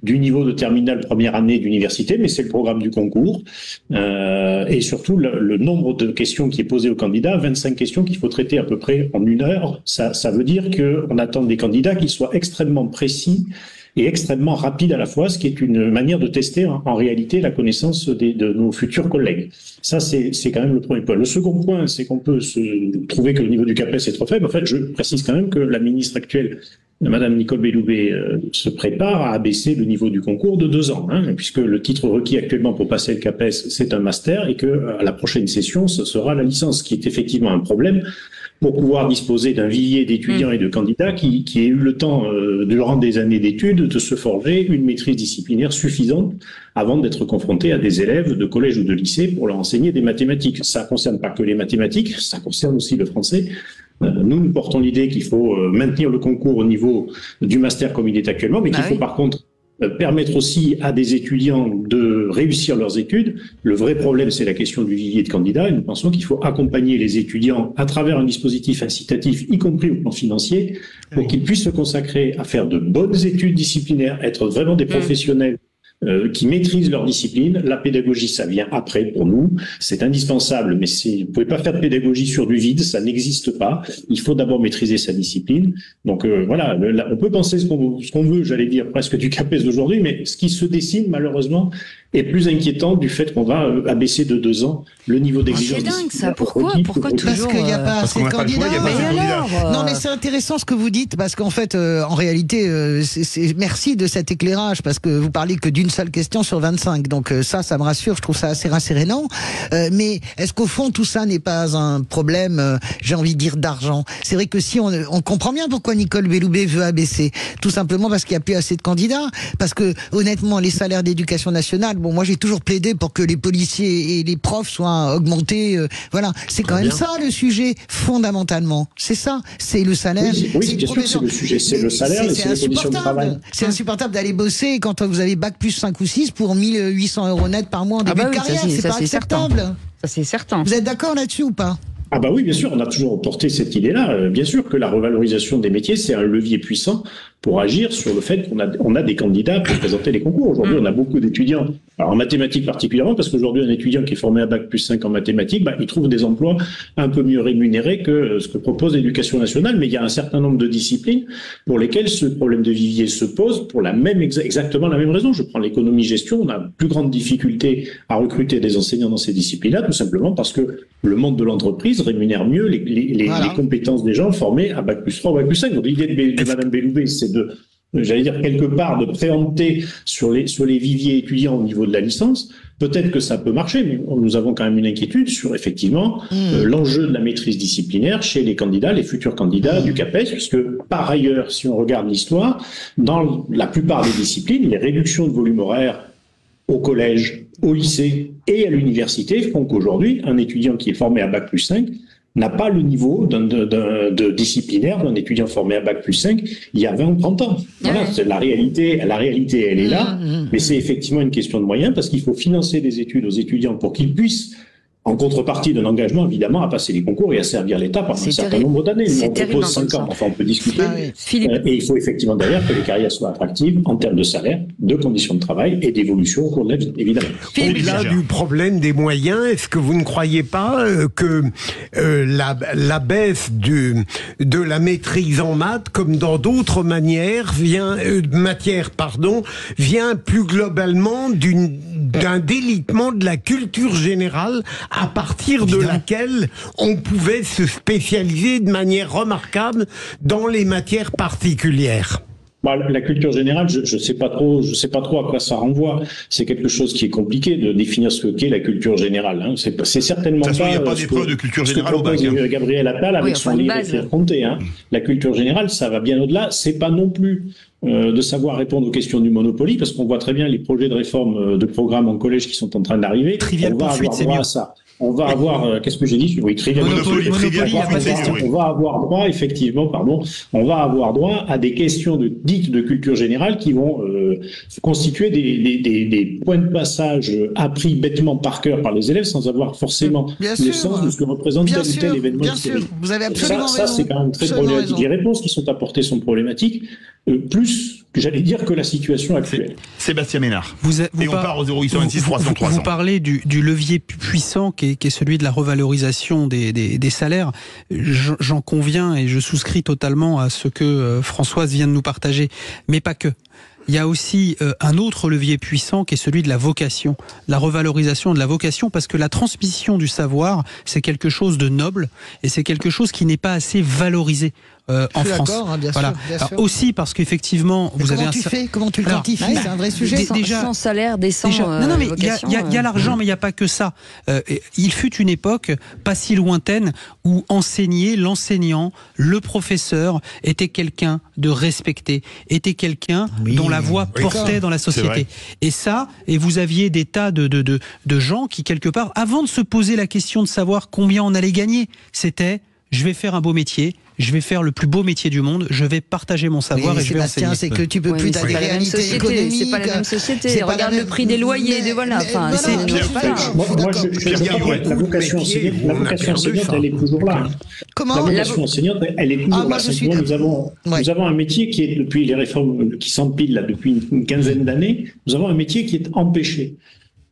du niveau de terminale première année d'université, mais c'est le programme du concours. Et surtout, le nombre de questions qui est posé aux candidats, 25 questions qu'il faut traiter à peu près en 1 heure, ça veut dire qu'on attend des candidats qui soient extrêmement précis et extrêmement rapides à la fois, ce qui est une manière de tester en réalité la connaissance de nos futurs collègues. Ça, c'est quand même le premier point. Le second point, c'est qu'on peut se trouver que le niveau du CAPES est trop faible. En fait, je précise quand même que la ministre actuelle Madame Nicole Belloubet se prépare à abaisser le niveau du concours de 2 ans, puisque le titre requis actuellement pour passer le CAPES, c'est un master, et que à la prochaine session, ce sera la licence, ce qui est effectivement un problème pour pouvoir disposer d'un vivier d'étudiants et de candidats qui aient eu le temps, durant des années d'études, de se forger une maîtrise disciplinaire suffisante avant d'être confrontés à des élèves de collège ou de lycée pour leur enseigner des mathématiques. Ça ne concerne pas que les mathématiques, ça concerne aussi le français. Nous portons l'idée qu'il faut maintenir le concours au niveau du master comme il est actuellement, mais qu'il faut par contre permettre aussi à des étudiants de réussir leurs études. Le vrai problème, c'est la question du vivier de candidats, et nous pensons qu'il faut accompagner les étudiants à travers un dispositif incitatif, y compris au plan financier, pour qu'ils puissent se consacrer à faire de bonnes études disciplinaires, être vraiment des professionnels qui maîtrisent leur discipline. La pédagogie, ça vient après pour nous. C'est indispensable, mais vous pouvez pas faire de pédagogie sur du vide, ça n'existe pas. Il faut d'abord maîtriser sa discipline. Donc voilà, on peut penser ce qu'on veut, j'allais dire presque du CAPES d'aujourd'hui, mais ce qui se dessine malheureusement est plus inquiétant du fait qu'on va abaisser de 2 ans le niveau d'exigence. C'est dingue ça, pourquoi toujours Parce qu'il n'y a pas assez de candidats. Non mais c'est intéressant ce que vous dites, parce qu'en fait, en réalité, merci de cet éclairage, parce que vous parlez que d'une seule question sur 25, donc ça me rassure, je trouve ça assez rassérénant. Mais est-ce qu'au fond, tout ça n'est pas un problème, j'ai envie de dire, d'argent? C'est vrai que si on comprend bien pourquoi Nicole Belloubet veut abaisser, tout simplement parce qu'il n'y a plus assez de candidats, parce que honnêtement, les salaires d'éducation nationale, bon, moi j'ai toujours plaidé pour que les policiers et les profs soient augmentés. Voilà, c'est quand même ça le sujet fondamentalement. C'est ça, c'est le salaire. Oui, bien sûr, c'est le sujet, c'est le salaire et c'est les conditions de travail. C'est insupportable d'aller bosser quand vous avez bac plus 5 ou 6 pour 1 800 € net par mois en début de carrière. C'est pas acceptable. Ça c'est certain. Vous êtes d'accord là-dessus ou pas? Ah bah oui, bien sûr, on a toujours porté cette idée-là. Bien sûr que la revalorisation des métiers, c'est un levier puissant pour agir sur le fait qu'on a des candidats pour présenter les concours. Aujourd'hui, on a beaucoup d'étudiants, alors en mathématiques particulièrement, parce qu'aujourd'hui, un étudiant qui est formé à bac plus 5 en mathématiques, il trouve des emplois un peu mieux rémunérés que ce que propose l'éducation nationale, mais il y a un certain nombre de disciplines pour lesquelles ce problème de vivier se pose pour exactement la même raison. Je prends l'économie-gestion, on a plus grande difficulté à recruter des enseignants dans ces disciplines-là, tout simplement parce que le monde de l'entreprise rémunère mieux les compétences des gens formés à bac plus 3 ou bac plus 5. Donc l'idée de Madame Belloubet, c'est j'allais dire quelque part, de préempter sur les viviers étudiants au niveau de la licence. Peut-être que ça peut marcher, mais nous avons quand même une inquiétude sur effectivement l'enjeu de la maîtrise disciplinaire chez les candidats, les futurs candidats du CAPES, puisque par ailleurs, si on regarde l'histoire, dans la plupart des disciplines, les réductions de volume horaire au collège, au lycée et à l'université font qu'aujourd'hui, un étudiant qui est formé à bac plus 5 n'a pas le niveau de disciplinaire d'un étudiant formé à bac plus 5 il y a 20 ou 30 ans. Voilà, c'est la réalité, elle est là, mais c'est effectivement une question de moyens, parce qu'il faut financer des études aux étudiens pour qu'ils puissent, en contrepartie d'un engagement, évidemment, à passer les concours et à servir l'État pendant un certain nombre d'années. On propose 5 ans, enfin on peut discuter. Et il faut effectivement derrière que les carrières soient attractives en termes de salaire, de conditions de travail et d'évolution au cours de la vie, évidemment. Au-delà du problème des moyens, est-ce que vous ne croyez pas que la baisse de la maîtrise en maths, comme dans d'autres matières, vient plus globalement d'un délitement de la culture générale, à partir de laquelle on pouvait se spécialiser de manière remarquable dans les matières particulières? La culture générale, je sais pas trop à quoi ça renvoie. C'est quelque chose qui est compliqué de définir ce qu'est la culture générale. C'est certainement pas. Il n'y a pas d'épreuve de culture générale au bac. Gabriel Attal avec son livre Écrire compter. La culture générale, ça va bien au-delà. C'est pas non plus de savoir répondre aux questions du Monopoly, parce qu'on voit très bien les projets de réforme de programmes en collège qui sont en train d'arriver. Trivial poursuite, c'est mieux. Ça. On va avoir, qu'est-ce que j'ai dit? Oui, trivial. On va avoir droit, effectivement, on va avoir droit à des questions dites de culture générale qui vont constituer des points de passage appris bêtement par cœur par les élèves sans avoir forcément le sens de ce que représente tel ou tel événement historique. Vous avez absolument raison. Ça, c'est quand même très problématique. Les réponses qui sont apportées sont problématiques, plus, j'allais dire, que la situation actuelle. Sébastien Ménard. Et on part au 0826 300 300. Vous parlez du levier puissant qui est celui de la revalorisation des salaires. J'en conviens et je souscris totalement à ce que Françoise vient de nous partager, mais pas que. Il y a aussi un autre levier puissant qui est celui de la vocation, la revalorisation de la vocation, parce que la transmission du savoir, c'est quelque chose de noble et c'est quelque chose qui n'est pas assez valorisé. en France. Bien voilà. sûr, bien sûr. Alors, aussi parce qu'effectivement, vous avez comment tu le quantifies, c'est un vrai sujet. Sans salaire décent. Non, mais il y a l'argent, mais il n'y a pas que ça. Il fut une époque pas si lointaine où l'enseignant, le professeur était quelqu'un de respecté, était quelqu'un dont la voix portait dans la société. Et vous aviez des tas de gens qui, quelque part, avant de se poser la question de savoir combien on allait gagner, c'était je vais faire un beau métier, je vais faire le plus beau métier du monde, je vais partager mon savoir et je vais enseigner. C'est que tu peux plus dans les réalités économiques. C'est pas la même société. Regarde le prix des loyers, la vocation enseignante, elle est toujours là. Comment ? La vocation enseignante, elle est toujours là. Nous avons un métier qui est, depuis les réformes qui s'empilent là depuis une quinzaine d'années, nous avons un métier qui est empêché.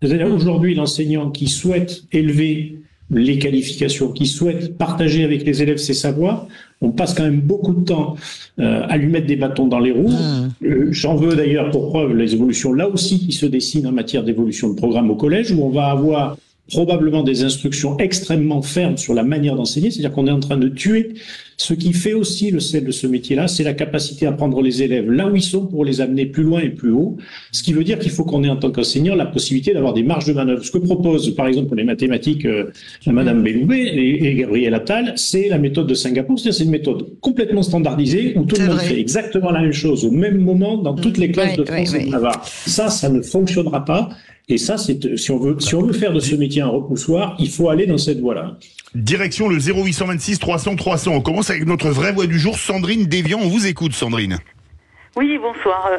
C'est-à-dire aujourd'hui, l'enseignant qui souhaite élever les qualifications, qui souhaitent partager avec les élèves ses savoirs, on passe quand même beaucoup de temps à lui mettre des bâtons dans les roues. J'en veux d'ailleurs pour preuve les évolutions là aussi qui se dessinent en matière d'évolution de programme au collège, où on va avoir probablement des instructions extrêmement fermes sur la manière d'enseigner, c'est-à-dire qu'on est en train de tuer ce qui fait aussi le sel de ce métier-là, c'est la capacité à prendre les élèves là où ils sont pour les amener plus loin et plus haut, ce qui veut dire qu'il faut qu'on ait en tant qu'enseignant la possibilité d'avoir des marges de manœuvre. Ce que propose par exemple pour les mathématiques Madame Belloubet et Gabriel Attal, c'est la méthode de Singapour, c'est-à-dire c'est une méthode complètement standardisée où tout le monde fait exactement la même chose au même moment dans toutes les classes de France et de Navarre. Ça ne fonctionnera pas. Et ça, si on veut faire de ce métier un repoussoir, il faut aller dans cette voie-là. Direction le 0826 300 300. On commence avec notre vraie voix du jour, Sandrine Dévian. On vous écoute, Sandrine. Oui, bonsoir.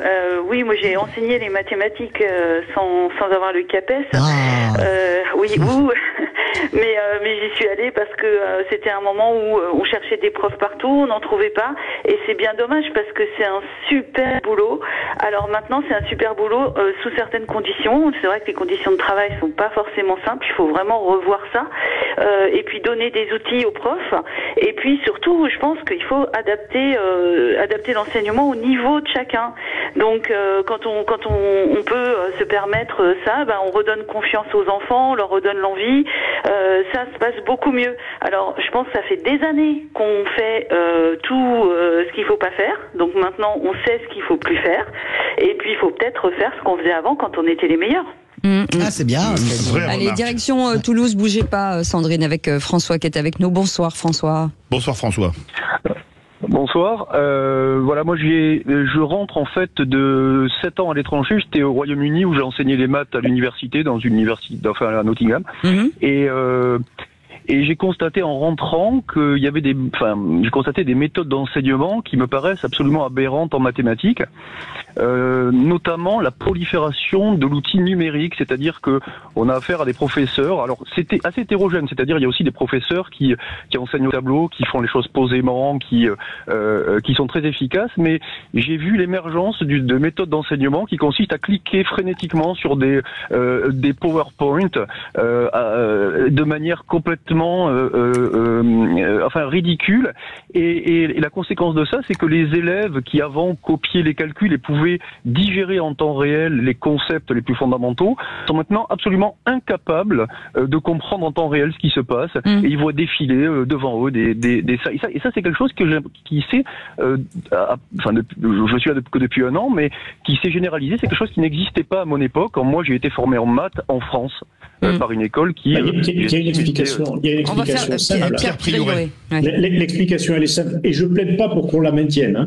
Oui, moi j'ai enseigné les mathématiques sans avoir le CAPES. Mais j'y suis allée parce que c'était un moment où on cherchait des profs partout, on n'en trouvait pas, et c'est bien dommage parce que c'est un super boulot. Alors maintenant, c'est un super boulot sous certaines conditions. C'est vrai que les conditions de travail sont pas forcément simples. Il faut vraiment revoir ça, et puis donner des outils aux profs. Et puis surtout, je pense qu'il faut adapter l'enseignement au niveau de chacun. Donc quand on peut se permettre ça, on redonne confiance aux enfants, on leur redonne l'envie. Ça se passe beaucoup mieux. Alors je pense que ça fait des années qu'on fait tout ce qu'il faut pas faire. Donc maintenant on sait ce qu'il faut plus faire. Et puis il faut peut-être refaire ce qu'on faisait avant quand on était les meilleurs. C'est bien. Allez, direction Toulouse, bougez pas Sandrine, avec François qui est avec nous. Bonsoir François. Bonsoir François. Bonsoir. Voilà, moi je rentre en fait de 7 ans à l'étranger. J'étais au Royaume-Uni où j'ai enseigné les maths à l'université, à Nottingham. Et j'ai constaté en rentrant qu'il y avait j'ai constaté des méthodes d'enseignement qui me paraissent absolument aberrantes en mathématiques, notamment la prolifération de l'outil numérique, c'est-à-dire que on a affaire à des professeurs. Alors c'était assez hétérogène, c'est-à-dire il y a aussi des professeurs qui enseignent au tableau, qui font les choses posément, qui sont très efficaces, mais j'ai vu l'émergence de méthodes d'enseignement qui consistent à cliquer frénétiquement sur des PowerPoint de manière complètement ridicule, et la conséquence de ça, c'est que les élèves qui avant copiaient les calculs et pouvaient digérer en temps réel les concepts les plus fondamentaux sont maintenant absolument incapables de comprendre en temps réel ce qui se passe, et ils voient défiler devant eux et ça c'est quelque chose qui s'est je suis là que depuis un an, mais qui s'est généralisé. C'est quelque chose qui n'existait pas à mon époque quand moi j'ai été formé en maths en France par une école qui... Il y a une explication simple. L'explication, elle est simple. Et je plaide pas pour qu'on la maintienne,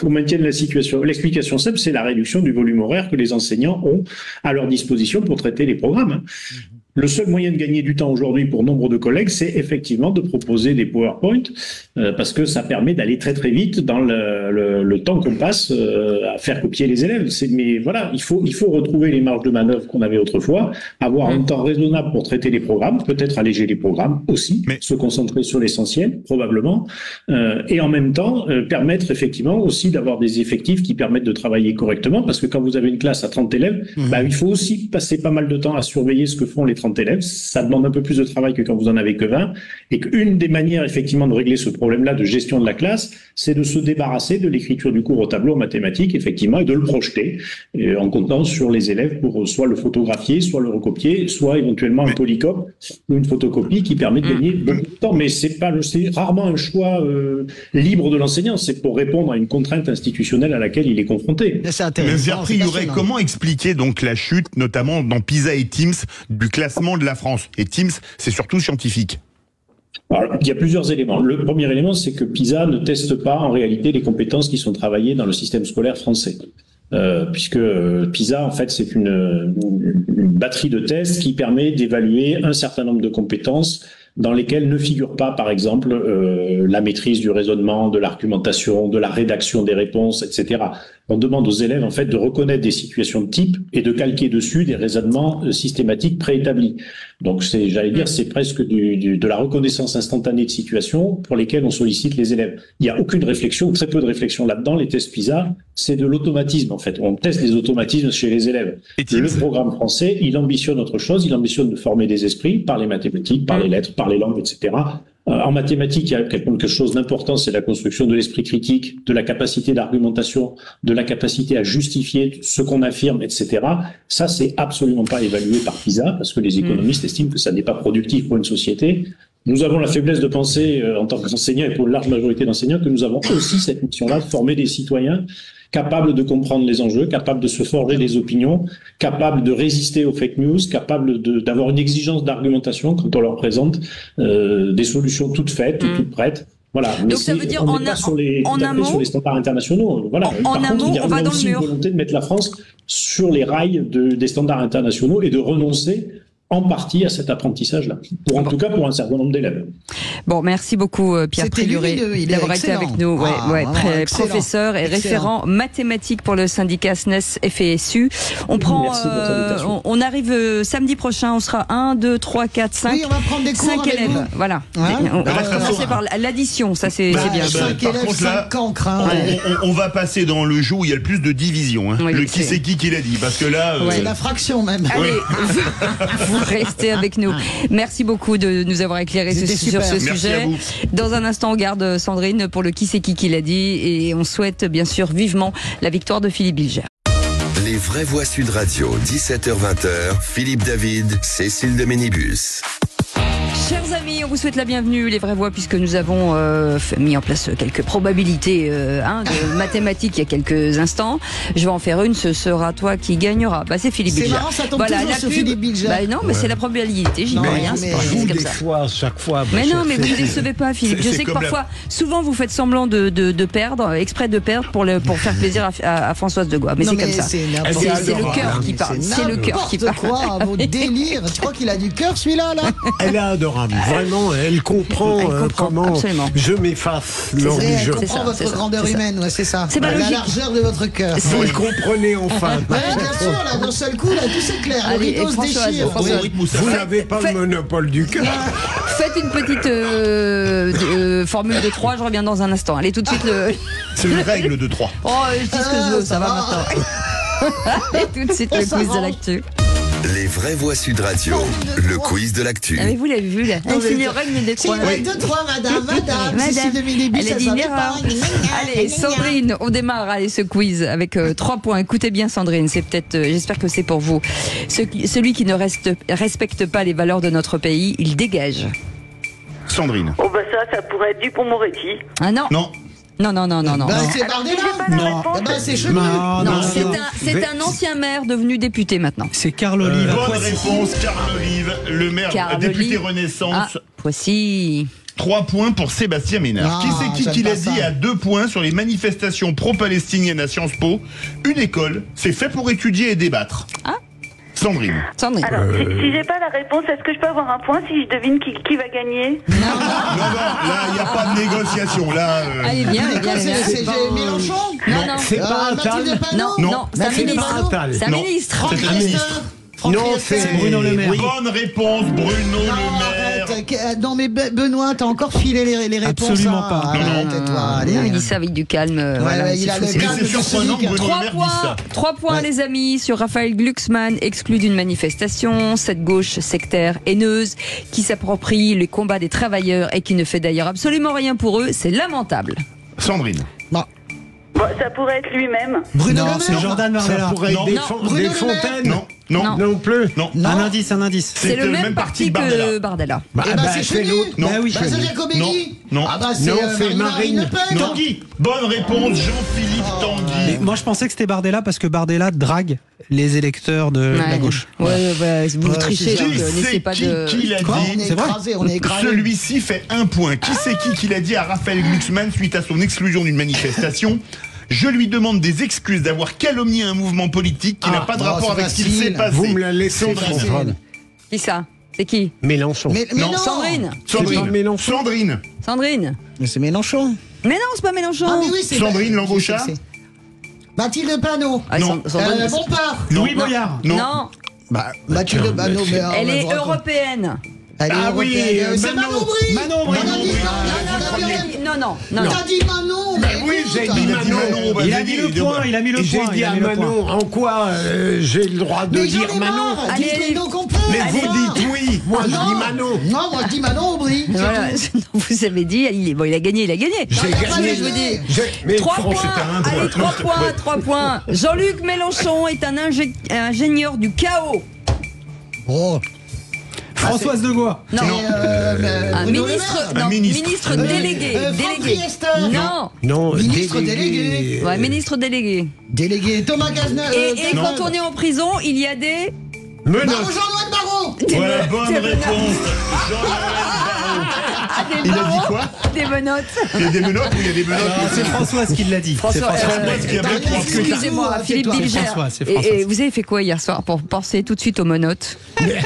qu'on maintienne la situation. L'explication simple, c'est la réduction du volume horaire que les enseignants ont à leur disposition pour traiter les programmes. Le seul moyen de gagner du temps aujourd'hui pour nombre de collègues, c'est effectivement de proposer des PowerPoint, parce que ça permet d'aller très très vite dans le temps qu'on passe à faire copier les élèves. Mais voilà, il faut retrouver les marges de manœuvre qu'on avait autrefois, avoir un temps raisonnable pour traiter les programmes, peut-être alléger les programmes aussi, se concentrer sur l'essentiel, probablement, et en même temps permettre effectivement aussi d'avoir des effectifs qui permettent de travailler correctement, parce que quand vous avez une classe à 30 élèves, il faut aussi passer pas mal de temps à surveiller ce que font les 30 élèves. Ça demande un peu plus de travail que quand vous en avez que 20, et qu'une des manières effectivement de régler ce problème-là de gestion de la classe, c'est de se débarrasser de l'écriture du cours au tableau en mathématiques, effectivement, et de le projeter en comptant sur les élèves pour soit le photographier, soit le recopier, soit éventuellement un polycope ou une photocopie, public qui permet de gagner beaucoup de temps. Mais c'est rarement un choix libre de l'enseignant. C'est pour répondre à une contrainte institutionnelle à laquelle il est confronté. Mais a priori, comment expliquer donc la chute, notamment dans PISA et TIMSS, du classement de la France? Et TIMSS, c'est surtout scientifique. Alors, il y a plusieurs éléments. Le premier élément, c'est que PISA ne teste pas en réalité les compétences qui sont travaillées dans le système scolaire français. Puisque PISA, en fait, c'est une batterie de tests qui permet d'évaluer un certain nombre de compétences dans lesquelles ne figure pas, par exemple, la maîtrise du raisonnement, de l'argumentation, de la rédaction des réponses, etc. On demande aux élèves, en fait, de reconnaître des situations de type et de calquer dessus des raisonnements systématiques préétablis. Donc, j'allais dire, c'est presque de la reconnaissance instantanée de situations pour lesquelles on sollicite les élèves. Il n'y a aucune réflexion, très peu de réflexion là-dedans. Les tests PISA, c'est de l'automatisme, en fait. On teste les automatismes chez les élèves. Le programme français, il ambitionne autre chose. Il ambitionne de former des esprits par les mathématiques, par les lettres, par les langues, etc. En mathématiques, il y a quelque chose d'important, c'est la construction de l'esprit critique, de la capacité d'argumentation, de la capacité à justifier ce qu'on affirme, etc. Ça, c'est absolument pas évalué par PISA, parce que les économistes estiment que ça n'est pas productif pour une société. Nous avons la faiblesse de penser, en tant qu'enseignants et pour une large majorité d'enseignants, que nous avons aussi cette mission-là de former des citoyens capables de comprendre les enjeux, capables de se forger des opinions, capables de résister aux fake news, capables d'avoir une exigence d'argumentation quand on leur présente des solutions toutes faites, toutes prêtes. Voilà. Mais donc ça veut dire on n'est pas sur les standards internationaux. Voilà. En amont, on va dans le mur. Une volonté de mettre la France sur les rails des standards internationaux et de renoncer en partie à cet apprentissage-là. En tout cas, pour un certain nombre d'élèves. Bon, merci beaucoup Pierre Préluré d'avoir été avec nous. Professeur et référent mathématique pour le syndicat SNES FSU. On arrive samedi prochain, on sera 1, 2, 3, 4, 5. Oui, on va prendre des cours 5 élèves. Vous. Voilà. On va commencer par l'addition, ça c'est bien. 5 élèves, 5 cancres. On va passer dans le jeu où il y a le plus de divisions. Hein. Oui, qui c'est qui l'a dit? Parce que là... C'est la fraction même. Allez, restez avec nous. Merci beaucoup de nous avoir éclairé sur ce sujet. Dans un instant, on garde Sandrine pour le qui c'est qui l'a dit et on souhaite bien sûr vivement la victoire de Philippe Bilger. Les vraies voix Sud Radio, 17h-20h, Philippe David, Cécile de Ménibus. Chers amis, on vous souhaite la bienvenue, les vraies voix, puisque nous avons mis en place quelques probabilités de mathématiques il y a quelques instants. Je vais en faire une, ce sera toi qui gagnera. Bah, c'est Philippe Bilger. C'est marrant, ça tombe toujours sur Philippe Bilger. Bah, non, mais c'est la probabilité, j'y peux rien. C'est comme ça. Chaque fois. Mais non, mais vous ne décevez pas, Philippe. Je sais que parfois, souvent, vous faites semblant de perdre, exprès de perdre pour faire plaisir à Françoise de Gois. Mais c'est comme ça. C'est le cœur qui parle. C'est le cœur qui parle. Quoi, vos délires. Tu crois qu'il a du cœur, celui-là, là? Elle est adorable. Vraiment, elle comprend comment je m'efface lors du jeu. Elle comprend votre grandeur humaine, c'est ça. C'est la largeur de votre cœur. Vous le comprenez enfin. Bien sûr, là, d'un seul coup, là, tout s'éclaire. Le rideau se déchire. Vous n'avez pas le monopole du cœur. Faites une petite formule de 3, je reviens dans un instant. Allez, tout de suite C'est une règle de 3. Oh, je dis ce que je veux, ça va maintenant. Allez, tout de suite, le quiz de l'actu. Les vraies voix Sud Radio, le quiz de l'actu. Ah, mais vous l'avez vu là. C'est une règle de 3. C'est une règle de 3, madame. Cécile de Ménibus, elle a dit une erreur. Allez, Sandrine, on démarre ce quiz avec 3 points. Écoutez bien, Sandrine, c'est peut-être, j'espère que c'est pour vous. Celui qui ne respecte pas les valeurs de notre pays, il dégage. Sandrine. Oh bah ça pourrait être Dupond-Moretti. Ah non. Non. Non. C'est Bardella. C'est Chevelu. Non, c'est un ancien maire devenu député maintenant. C'est Carl Olive. Bonne réponse, Carl Olive, le maire député Renaissance. Poissy. 3 points pour Sébastien Ménard. Qui c'est qui l'a dit à 2 points sur les manifestations pro-palestiniennes à Sciences Po? Une école, c'est fait pour étudier et débattre. Ah. Sandrine. Alors, si j'ai pas la réponse, est-ce que je peux avoir un point si je devine qui va gagner? Non, là, il n'y a pas de négociation. Là, Allez, bien. C'est Mélenchon? Non. C'est pas Attal. Non, c'est un ministre. C'est un ministre. Non, c'est Bruno Le Maire. Bonne réponse, Bruno Le Maire. Non, mais Benoît, t'as encore filé les réponses. Absolument pas. Il dit ça avec du calme. Il a le calme. C'est surprenant que Bruno Le Maire dise ça. 3 points, les amis, sur Raphaël Glucksmann, exclu d'une manifestation. Cette gauche sectaire, haineuse, qui s'approprie les combats des travailleurs et qui ne fait d'ailleurs absolument rien pour eux. C'est lamentable. Sandrine. Bon, ça pourrait être lui-même. Bruno Le Maire. C'est Jordan Bardella. Ça pourrait être des Fontaines. Non. Non. Non plus. Non. Un indice. C'est le même parti que Bardella. C'est l'autre. Non. oui, c'est Jacobelli. Non. Ah bah c'est Marine Le Pen. Tanguy. Bonne réponse, Jean-Philippe Tanguy. Mais moi, je pensais que c'était Bardella parce que Bardella drague les électeurs de la gauche. Vous trichez, n'essayez pas de... Qui l'a dit? On est écrasé. Celui-ci fait un point. Qui c'est qui l'a dit à Raphaël Glucksmann suite à son exclusion d'une manifestation? Je lui demande des excuses d'avoir calomnié un mouvement politique qui n'a pas de rapport avec ce qu'il s'est passé. Vous me la laissez Sandrine. Qui ça? C'est qui? Mélenchon. Mais non. Sandrine. Sandrine. Mais c'est Mélenchon. Mais non, c'est pas Mélenchon. Ah mais oui, c'est Sandrine Langauchard. Mathilde Panot. Non. Bompard. Louis Boyard. Non. Mathilde Panot. Elle est européenne. Ah oui, c'est Manon Brie. Non. T'as dit Manon. Mais oui, j'ai dit Manon. Il a mis le point. J'ai dit à Manon, en quoi j'ai le droit de dire Manon? Allez, mais vous dites oui. Moi, je dis Manon. Non, moi, je dis Manon Aubry. Voilà. Vous avez dit, il a gagné. J'ai gagné. Je vous dis. 3 points. Allez, 3 points. Jean-Luc Mélenchon est un ingénieur du chaos. Oh. Françoise de Gois. Non. Un ministre délégué. Non. Ministre délégué. Ouais, ministre délégué. Délégué Thomas Cazeneuve. Et quand on est en prison, il y a des... Menottes. Jean-Noël Barrot. Voilà, bonne réponse. Jean-Noël Barrot. Il a dit quoi? Des menottes. Il y a des menottes ou il y a des menottes? C'est Françoise qui l'a dit. Excusez-moi, Philippe Bilger. Et vous avez fait quoi hier soir pour penser tout de suite aux menottes? Rien.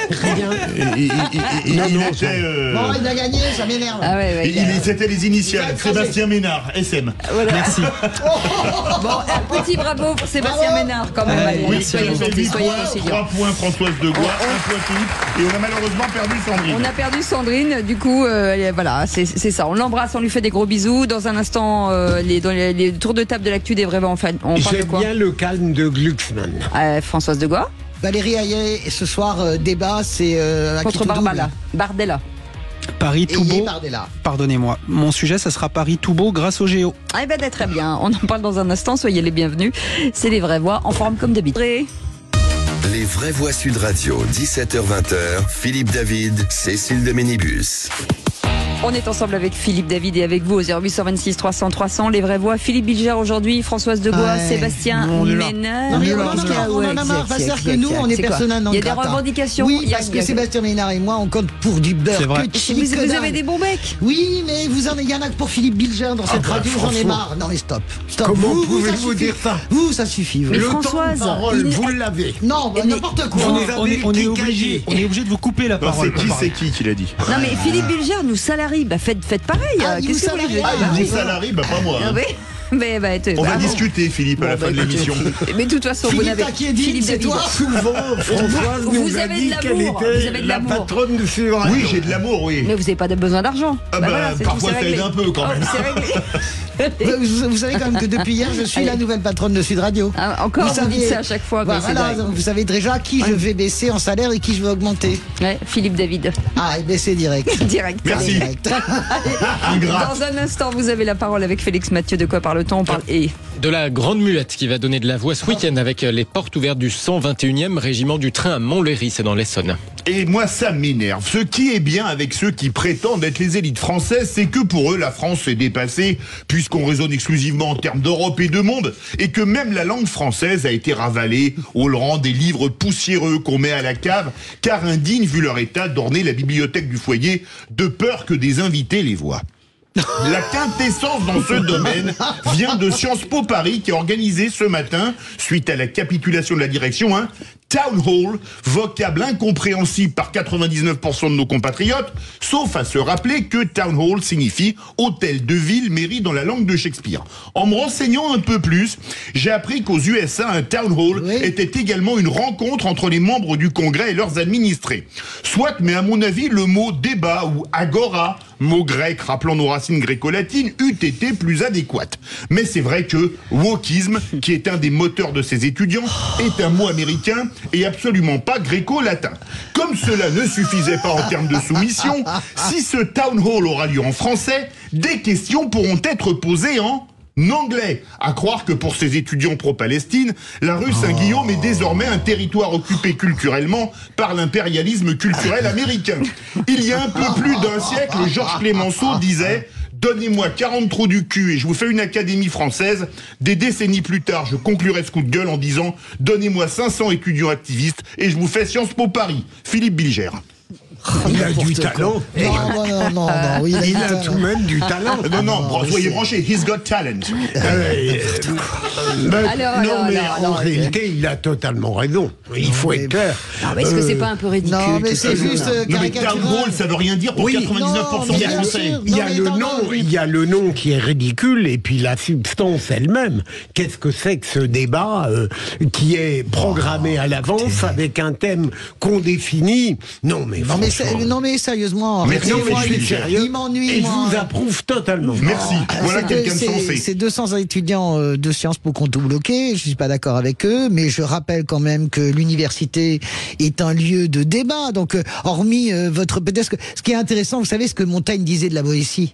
Il a gagné, ça m'énerve. C'était les initiales. Sébastien Ménard, SM. Merci. Bon, un petit bravo pour Sébastien Ménard quand même. Allez, soyez gentils, soyez conciliants. 3 points Françoise de Gois, 1 point Philippe. Et on a malheureusement perdu Sandrine. On a perdu Sandrine, du coup, voilà, c'est ça. On l'embrasse, on lui fait des gros bisous. Dans un instant, dans les tours de table de l'actu des vrais vents, on parle de quoi? J'aime bien le calme de Glucksmann. Françoise de Gois. Valérie Hayet, ce soir, débat, c'est... contre Bardella. Paris tout beau. Pardonnez-moi. Mon sujet, ça sera Paris tout beau grâce au Géo. Ah, ben, très bien. On en parle dans un instant. Soyez les bienvenus. C'est les vraies voix en forme comme d'habitude. Les vraies voix Sud Radio, 17h-20h, Philippe David, Cécile de Ménibus. On est ensemble avec Philippe David et avec vous au 0826 300 300. Les vraies voix. Philippe Bilger aujourd'hui, Françoise de Gois, Sébastien Ménard. On en a marre. C'est-à-dire que nous, on est persona non grata. Il y a des revendications. Oui, parce que Sébastien Ménard et moi, on compte pour du beurre. C'est vrai. Vous avez des bons becs. Oui, mais il y en a que pour Philippe Bilger dans cette radio. J'en ai marre. Non mais stop. Comment pouvez-vous dire ça? Vous, ça suffit. Mais le Françoise, temps de parole, vous l'avez. Non, n'importe quoi. On est obligé de vous couper la parole. C'est qui l'a dit? Non mais Philippe Bilger nous salarie. Faites pareil. Qu'est-ce que vous voulez? Il vous salarie, pas moi. On va discuter, Philippe, à la fin de l'émission. Mais de toute façon, vous n'avez Philippe, c'est toi. Souvent, Françoise nous a dit qu'elle était la patronne de Sud Radio. Oui, j'ai de l'amour, oui. Mais vous n'avez pas besoin d'argent. Parfois, ça aide un peu quand même. C'est réglé. Vous savez quand même que depuis hier, je suis la nouvelle patronne de Sud Radio. Encore, vous dites ça à chaque fois. Vous savez déjà qui je vais baisser en salaire et qui je vais augmenter. Ouais, Philippe David. Ah, et baisser direct. Direct. Merci. Dans un instant, vous avez la parole avec Félix Mathieu. De quoi parle-t-on? On parle de la Grande Muette qui va donner de la voix ce week-end avec les portes ouvertes du 121e régiment du train à Montlhéry, c'est dans l'Essonne. Et moi, ça m'énerve. Ce qui est bien avec ceux qui prétendent être les élites françaises, c'est que pour eux, la France est dépassée, puisqu'on raisonne exclusivement en termes d'Europe et de monde, et que même la langue française a été ravalée au rang des livres poussiéreux qu'on met à la cave, car indigne vu leur état d'orner la bibliothèque du foyer, de peur que des invités les voient. La quintessence dans ce domaine vient de Sciences Po Paris qui a organisé ce matin, suite à la capitulation de la direction, un town hall, vocable incompréhensible par 99% de nos compatriotes, sauf à se rappeler que town hall signifie hôtel de ville, mairie dans la langue de Shakespeare. En me renseignant un peu plus, j'ai appris qu'aux USA, un town hall était également une rencontre entre les membres du Congrès et leurs administrés. Soit, mais à mon avis, le mot débat ou agora, mot grec rappelant nos racines gréco-latines, eût été plus adéquate. Mais c'est vrai que wokisme, qui est un des moteurs de ces étudiants, est un mot américain et absolument pas gréco-latin. Comme cela ne suffisait pas en termes de soumission, si ce town hall aura lieu en français, des questions pourront être posées en anglais. À croire que pour ces étudiants pro-Palestine, la rue Saint-Guillaume est désormais un territoire occupé culturellement par l'impérialisme culturel américain. Il y a un peu plus d'un siècle, Georges Clemenceau disait « Donnez-moi 40 trous du cul et je vous fais une académie française ». Des décennies plus tard, je conclurai ce coup de gueule en disant « Donnez-moi 500 étudiants activistes et je vous fais Sciences Po Paris ». Philippe Bilger. Il a du talent. Non, il a tout de même du talent. Non, soyez branchés. He's got talent. En réalité, il a totalement raison. Il faut être clair. Est-ce que c'est pas un peu ridicule? Non, mais c'est juste caricatural. Ça veut rien dire pour 99% des Français. Il y a le nom qui est ridicule et puis la substance elle-même. Qu'est-ce que c'est que ce débat qui est programmé à l'avance avec un thème qu'on définit? Non, mais sérieusement, je suis sérieux. Il m'ennuie. Et je vous approuve totalement. Merci. Voilà quelqu'un de sensé. Ces 200 étudiants de Sciences Po qui ont tout bloqué. Je suis pas d'accord avec eux, mais je rappelle quand même que l'université est un lieu de débat. Donc, hormis peut-être que ce qui est intéressant, vous savez ce que Montaigne disait de la Boétie.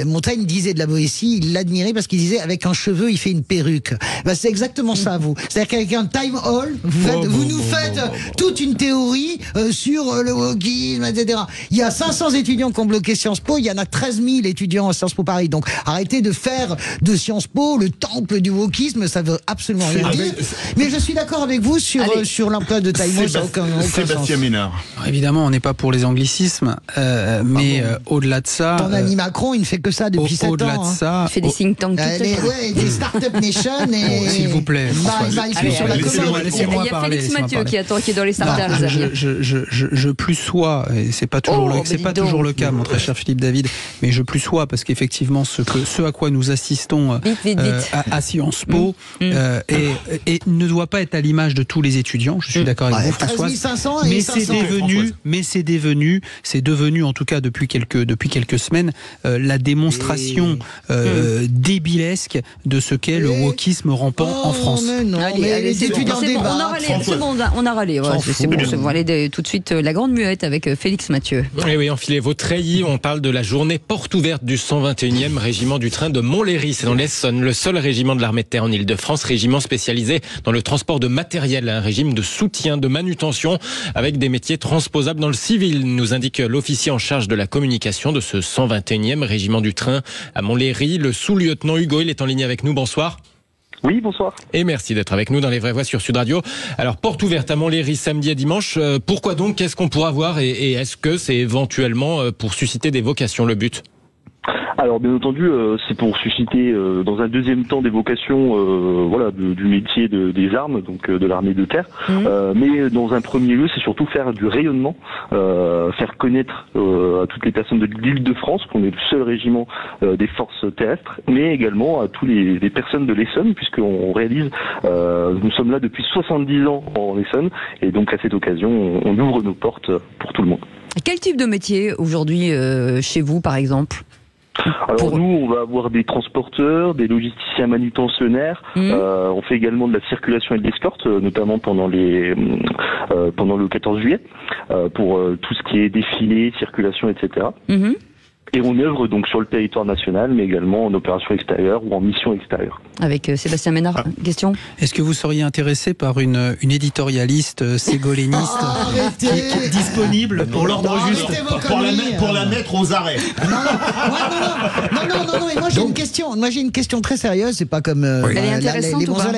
Montaigne disait de la Boétie, il l'admirait parce qu'il disait avec un cheveu, il fait une perruque. C'est exactement ça, vous. C'est-à-dire qu'avec un time hall, vous nous faites toute une théorie sur le wokisme, etc. Il y a 500 étudiants qui ont bloqué Sciences Po, il y en a 13 000 étudiants à Sciences Po Paris. Donc arrêtez de faire de Sciences Po le temple du wokisme, ça veut absolument rien dire. Mais je suis d'accord avec vous sur l'emploi de time hall, ça n'a aucun Sébastien sens. Ménard. Alors, évidemment, on n'est pas pour les anglicismes, mais au-delà de ça... Ton ami Macron, il ne fait que ça depuis 7 ans. Au-delà de ça... Il fait des think tanks tout des start-up nation et... S'il vous plaît. Laissez-moi parler. Il y a Félix Mathieu qui est dans les startups. Je plus sois, et c'est pas toujours le cas, mon très cher Philippe David, mais je plus sois parce qu'effectivement ce à quoi nous assistons à Sciences Po ne doit pas être à l'image de tous les étudiants. Je suis d'accord avec vous, Françoise. Mais c'est devenu en tout cas depuis quelques semaines la démonstration débilesque de ce qu'est le wokisme rampant en France. On a râlé. C'est bon, on va aller tout de suite la grande muette avec Félix Mathieu. Oui, enfilez vos treillis. On parle de la journée porte ouverte du 121e régiment du train de Montlhéry. C'est dans l'Essonne, le seul régiment de l'armée de terre en Ile-de-France, régiment spécialisé dans le transport de matériel, un régime de soutien, de manutention, avec des métiers transposables dans le civil, nous indique l'officier en charge de la communication de ce 121e régiment du train à Montlhéry, le sous-lieutenant Hugo. Il est en ligne avec nous. Bonsoir. Oui, bonsoir. Et merci d'être avec nous dans Les Vraies Voix sur Sud Radio. Alors, porte ouverte à Montlhéry samedi et dimanche. Pourquoi donc? Qu'est-ce qu'on pourra voir et est-ce que c'est éventuellement pour susciter des vocations le but? Alors bien entendu, c'est pour susciter dans un deuxième temps des vocations du métier des armes, donc de l'armée de terre. Mais dans un premier lieu, c'est surtout faire du rayonnement, faire connaître à toutes les personnes de l'Île-de-France qu'on est le seul régiment des forces terrestres, mais également à tous les personnes de l'Essonne, puisqu'on réalise, nous sommes là depuis 70 ans en Essonne, et donc à cette occasion, on ouvre nos portes pour tout le monde. Quel type de métier aujourd'hui chez vous, par exemple? Alors nous, on va avoir des transporteurs, des logisticiens manutentionnaires. On fait également de la circulation et de l'escorte, notamment pendant le 14 juillet, pour tout ce qui est défilé, circulation, etc. Et on œuvre donc sur le territoire national, mais également en opération extérieure ou en mission extérieure. Avec Sébastien Ménard, question. Est-ce que vous seriez intéressé par une éditorialiste ségoléniste qui est disponible pour l'ordre juste pour la mettre aux arrêts? Non. Et moi j'ai une question. Moi j'ai une question très sérieuse. C'est pas comme Elle est intéressante ou pas?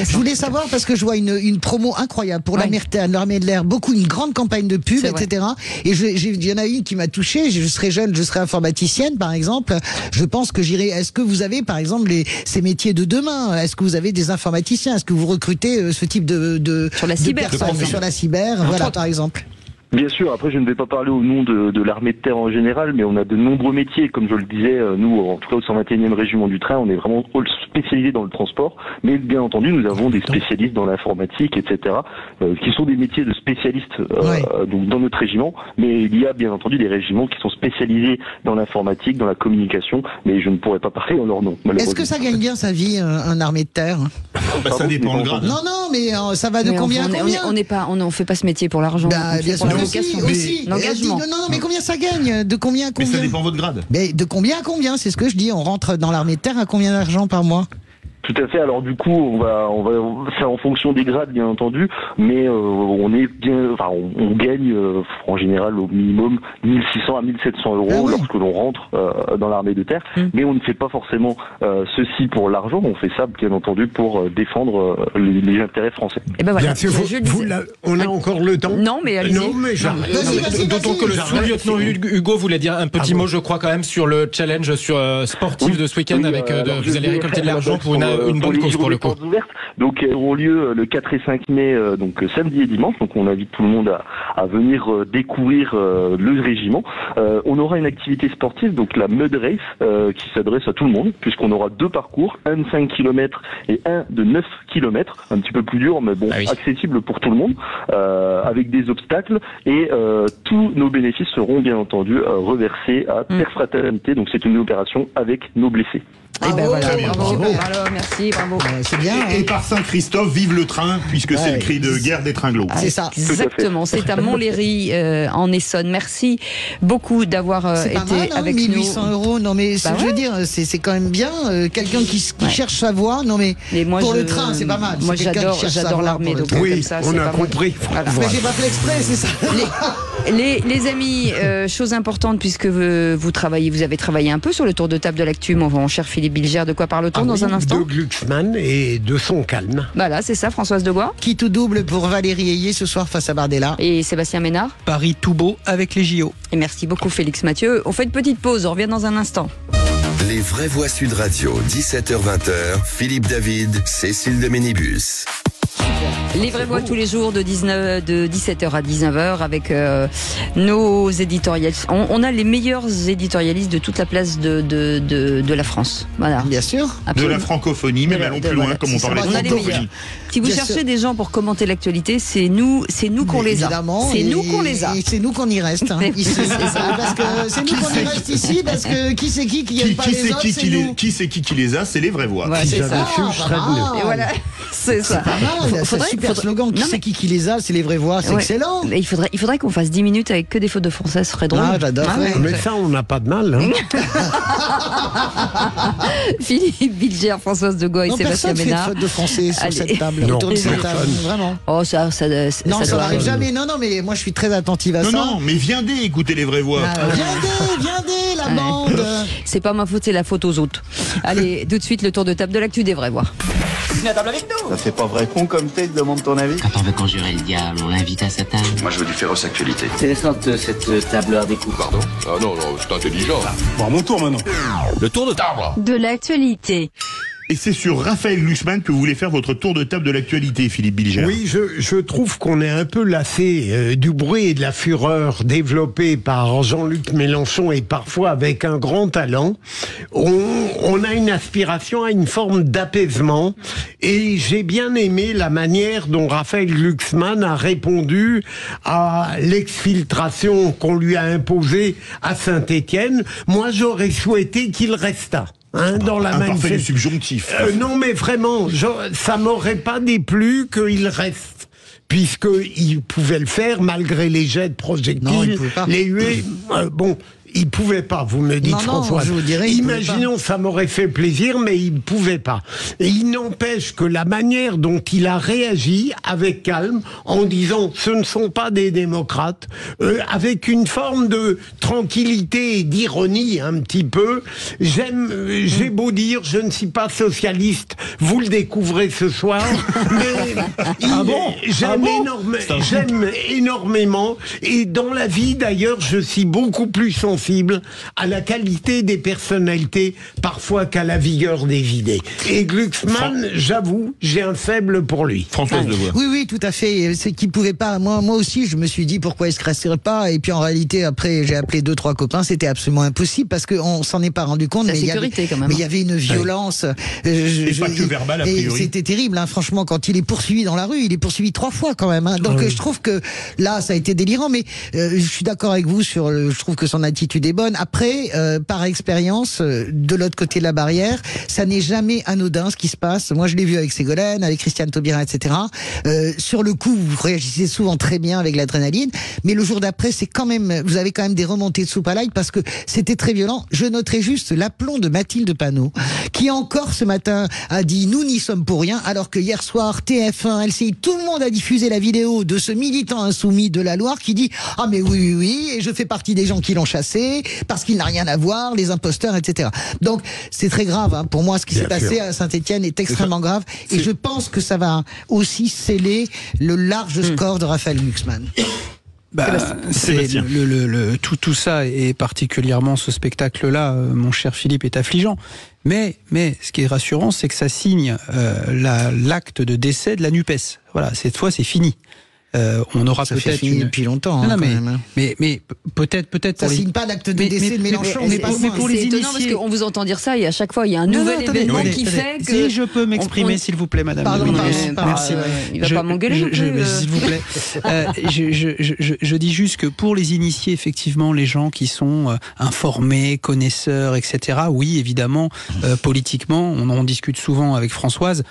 Je voulais savoir parce que je vois une promo incroyable pour l'armée de l'air, une grande campagne de pub, etc. Et il y en a une qui m'a touché. Je serai jeune, je serai informaticienne, par exemple. Je pense que j'irai. Est-ce que vous avez, par exemple, ces métiers de demain? Est-ce que vous avez des informaticiens? Est-ce que vous recrutez ce type de sur la cyber, sur la cyber, voilà, par exemple? Bien sûr, après je ne vais pas parler au nom de l'armée de terre en général, mais on a de nombreux métiers, comme je le disais, nous en tout cas au 121e régiment du train, on est vraiment spécialisé dans le transport, mais bien entendu nous avons des spécialistes dans l'informatique, etc., qui sont des métiers de spécialistes donc dans notre régiment, mais il y a bien entendu des régiments qui sont spécialisés dans l'informatique, dans la communication, mais je ne pourrais pas parler en leur nom, malheureusement. Est-ce que ça gagne bien sa vie, un armée de terre? Ça dépend le grade. Non, mais ça va de combien à combien? On fait pas ce métier pour l'argent. Bien sûr. vocation. L'engagement. Non, mais combien ça gagne? De combien? Mais ça dépend de votre grade. Mais de combien à combien? C'est ce que je dis. On rentre dans l'armée de terre à combien d'argent par mois? Tout à fait. Alors du coup, on va faire en fonction des grades, bien entendu, mais on gagne en général au minimum 1600 à 1700 euros lorsque l'on rentre dans l'armée de terre. Mais on ne fait pas forcément ceci pour l'argent. On fait ça, bien entendu, pour défendre les intérêts français. Et ben voilà. Bien sûr, on a encore le temps. Non, mais allez-y. Non, mais j'arrête. D'autant que le sous-lieutenant Hugo voulait dire un petit mot, je crois, quand même, sur le challenge sportif de ce week-end avec vous allez récolter de l'argent pour une bonne cause pour le coup. Donc elles auront lieu le 4 et 5 mai, donc samedi et dimanche. Donc on invite tout le monde à venir découvrir le régiment. On aura une activité sportive, donc la Mud Race, qui s'adresse à tout le monde, puisqu'on aura 2 parcours, un de 5 km et un de 9 km, un petit peu plus dur, mais bon, accessible pour tout le monde, avec des obstacles, et tous nos bénéfices seront bien entendu reversés à Terre Fraternité. Donc c'est une opération avec nos blessés. Et ben voilà, bravo. Merci, bravo. C'est bien. Et par Saint-Christophe, vive le train, puisque c'est le cri de guerre des tringlos. C'est ça. Exactement, c'est à Montléry, en Essonne. Merci beaucoup d'avoir été avec 1800 euros, non mais je veux dire, c'est quand même bien. Quelqu'un qui cherche sa voie, non mais pour le train, c'est pas mal. Moi j'adore l'armée, donc oui, comme ça, on a compris. Voilà. Mais j'ai pas fait exprès, c'est ça. Les amis, chose importante, puisque vous avez travaillé un peu sur le tour de table de l'actu, mon cher Philippe Bilger, de quoi parle-t-on dans un instant? De Glucksmann et de son calme. Voilà, c'est ça, Françoise Degois. Qui tout double pour Valérie Ayé ce soir face à Bardella. Et Sébastien Ménard. Paris tout beau avec les JO. Et merci beaucoup Félix Mathieu. On fait une petite pause, on revient dans un instant. Les vraies voix Sud Radio, 17h-20h, Philippe David, Cécile de Ménibus. Les vraies voix tous les jours de 17h à 19h avec nos éditorialistes. On a les meilleurs éditorialistes de toute la place de la France. Voilà. Bien sûr. Absolument. De la francophonie, mais allons plus loin, comme on parlait de francophonie. Si vous cherchez des gens pour commenter l'actualité, c'est nous qu'on les a. C'est nous qu'on les a. Et c'est nous qu'on y reste. Ici, parce que c'est nous qu'on y reste ici, parce que qui c'est qui aime pas les autres, c'est nous. Qui c'est qui les a, c'est les vraies voix. Ouais, c'est ça. Et voilà, c'est ça. C'est un super slogan. Qui c'est qui les a, c'est les vraies voix. C'est excellent. Il faudrait qu'on fasse 10 minutes avec que des fautes de français, ce serait drôle. Ah, j'adorerais. Mais ça, on n'a pas de mal. Philippe Bilger, Françoise Degois et Sébastien Ménard. Personne ne fait de faute de français sur cette table. Non, autour de cette table. Vraiment. Oh, ça n'arrive jamais. Non, mais moi je suis très attentive à ça. Non, mais viendez écouter les vraies voix. Viendez, la bande. C'est pas ma faute, c'est la faute aux autres. Allez, tout de suite, le tour de table de l'actu des vraies voix. Venez à table avec nous. Ça fait pas vrai con comme tête, demande ton avis. Quand on veut conjurer le diable, on l'invite à sa table. Moi je veux du féroce actualité. C'est laissante cette table des coups. Pardon? Ah non, c'est intelligent. Bon, à mon tour maintenant. Le tour de table. De l'actualité. Et c'est sur Raphaël Glucksmann que vous voulez faire votre tour de table de l'actualité, Philippe Bilger. Oui, je trouve qu'on est un peu lassé du bruit et de la fureur développés par Jean-Luc Mélenchon et parfois avec un grand talent. On a une aspiration à une forme d'apaisement et j'ai bien aimé la manière dont Raphaël Glucksmann a répondu à l'exfiltration qu'on lui a imposée à Saint-Étienne. Moi, j'aurais souhaité qu'il restât. Dans la parfait subjonctif. Non, mais vraiment, ça m'aurait pas déplu qu'il reste. Puisqu'il pouvait le faire malgré les jets de projectiles, les huées. Il pouvait pas, vous me dites, François. Je vous dirais, imaginons, ça m'aurait fait plaisir, mais il pouvait pas. Et il n'empêche que la manière dont il a réagi avec calme, en disant ce ne sont pas des démocrates, avec une forme de tranquillité et d'ironie un petit peu. J'ai beau dire, je ne suis pas socialiste, vous le découvrez ce soir, mais j'aime énormément. Et dans la vie, d'ailleurs, je suis beaucoup plus sensible à la qualité des personnalités parfois qu'à la vigueur des idées. Et Glucksmann, j'avoue, j'ai un faible pour lui. Françoise Degois. Oui, tout à fait. C'est qu'il pouvait pas. Moi aussi, je me suis dit pourquoi il se classerait pas. Et puis en réalité, après, j'ai appelé 2-3 copains. C'était absolument impossible parce qu'on s'en est pas rendu compte. Mais il y avait une violence. Et pas que verbale, a priori. C'était terrible, franchement, quand il est poursuivi dans la rue, il est poursuivi 3 fois quand même. Donc je trouve que là, ça a été délirant. Mais je suis d'accord avec vous je trouve que son attitude l'attitude est bonne. Après, par expérience, de l'autre côté de la barrière, ça n'est jamais anodin ce qui se passe. Moi, je l'ai vu avec Ségolène, avec Christiane Taubira, etc. Sur le coup, vous réagissez souvent très bien avec l'adrénaline, mais le jour d'après, c'est quand même, vous avez quand même des remontées de soupe à l'ail parce que c'était très violent. Je noterai juste l'aplomb de Mathilde Panot, qui encore ce matin a dit nous n'y sommes pour rien, alors que hier soir TF1, LCI, tout le monde a diffusé la vidéo de ce militant insoumis de la Loire qui dit ah mais oui, et je fais partie des gens qui l'ont chassé parce qu'il n'a rien à voir, les imposteurs, etc. Donc c'est très grave, hein. Pour moi, ce qui s'est passé à Saint-Étienne est extrêmement grave, et je pense que ça va aussi sceller le large score de Raphaël Glucksmann. Tout ça, et particulièrement ce spectacle-là, mon cher Philippe, est affligeant. Mais ce qui est rassurant, c'est que ça signe l'acte de décès de la NUPES. Voilà, cette fois, c'est fini. On aura peut-être fini depuis longtemps. Mais peut-être. Ça signe pas l'acte de décès de Mélenchon. Mais pour les initiés, parce qu'on vous entend dire ça et à chaque fois il y a un nouvel événement qui fait que. Si je peux m'exprimer, s'il vous plaît, Madame. Pardon. Merci. Il va pas m'engueuler. S'il vous plaît. Je dis juste que pour les initiés, effectivement, les gens qui sont informés, connaisseurs, etc. Oui, évidemment, politiquement, on en discute souvent avec Françoise.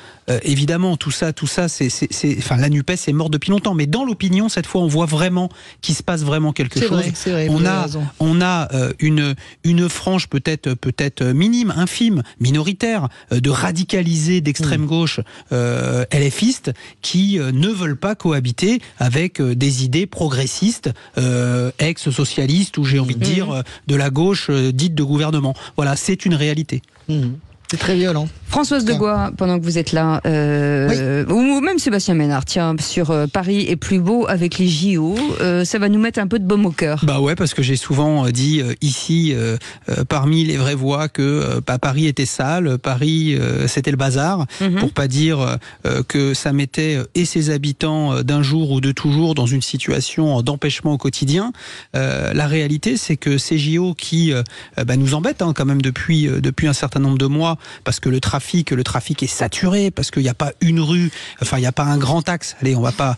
Évidemment, tout ça, enfin, la NUPES est morte depuis longtemps, mais dans l'opinion, cette fois, on voit vraiment qu'il se passe vraiment quelque chose. C'est vrai, on a une frange peut-être minime, infime, minoritaire, de radicalisés d'extrême gauche LFistes qui ne veulent pas cohabiter avec des idées progressistes, ex-socialistes, ou j'ai envie de dire de la gauche dite de gouvernement. Voilà, c'est une réalité. C'est très violent. Françoise Degois, pendant que vous êtes là, ou même Sébastien Ménard, tiens, sur Paris est plus beau avec les JO, ça va nous mettre un peu de baume au cœur. Bah ouais, parce que j'ai souvent dit ici, parmi les vraies voix, que Paris était sale, Paris c'était le bazar, pour pas dire que ça mettait et ses habitants d'un jour ou de toujours dans une situation d'empêchement au quotidien. La réalité, c'est que ces JO qui nous embêtent quand même depuis un certain nombre de mois, parce que le trafic est saturé, parce qu'il n'y a pas une rue, enfin il n'y a pas un grand axe, allez, on va pas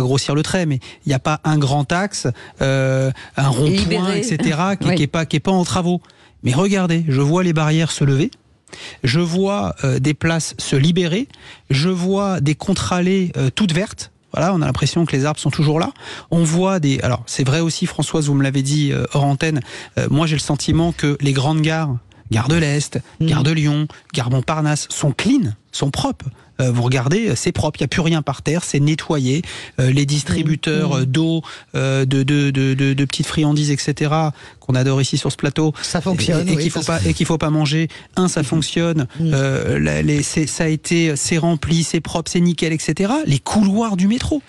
grossir le trait, mais il n'y a pas un grand axe, un rond-point, etc., qui est pas en travaux. Mais regardez, je vois les barrières se lever, je vois des places se libérer, je vois des contre-allées toutes vertes. Voilà, on a l'impression que les arbres sont toujours là. On voit alors c'est vrai aussi, Françoise, vous me l'avez dit hors antenne, moi j'ai le sentiment que les grandes gares, Gare de l'Est, Gare de Lyon, Gare Montparnasse, sont clean, sont propres. Vous regardez, c'est propre, il n'y a plus rien par terre, c'est nettoyé. Les distributeurs d'eau, de petites friandises, etc., qu'on adore ici sur ce plateau, ça fonctionne, et qu'il faut pas manger. Ça fonctionne. C'est rempli, c'est propre, c'est nickel, etc. Les couloirs du métro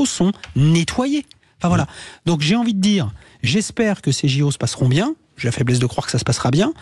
sont nettoyés. Enfin voilà. Donc j'ai envie de dire, j'espère que ces JO se passeront bien. J'ai la faiblesse de croire que ça se passera bien,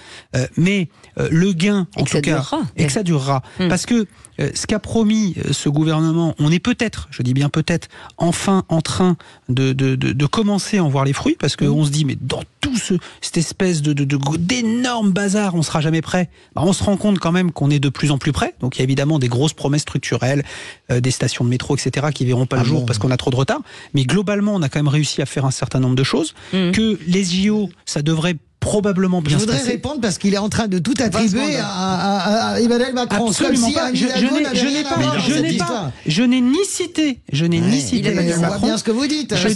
mais le gain, en tout cas, et que ça durera. Parce que ce qu'a promis ce gouvernement, on est peut-être, je dis bien peut-être, enfin en train de commencer à en voir les fruits, parce qu'on se dit, mais dans tout cette espèce d'énorme bazar, on sera jamais prêt. On se rend compte quand même qu'on est de plus en plus près. Donc il y a évidemment des grosses promesses structurelles, des stations de métro, etc., qui verront pas le jour parce qu'on a trop de retard. Mais globalement, on a quand même réussi à faire un certain nombre de choses. Que les JO, ça devrait probablement bien se passer. Je voudrais répondre parce qu'il est en train de tout attribuer à Emmanuel Macron. Absolument pas. Je n'ai ni cité Emmanuel Macron. On voit bien ce que vous dites. Je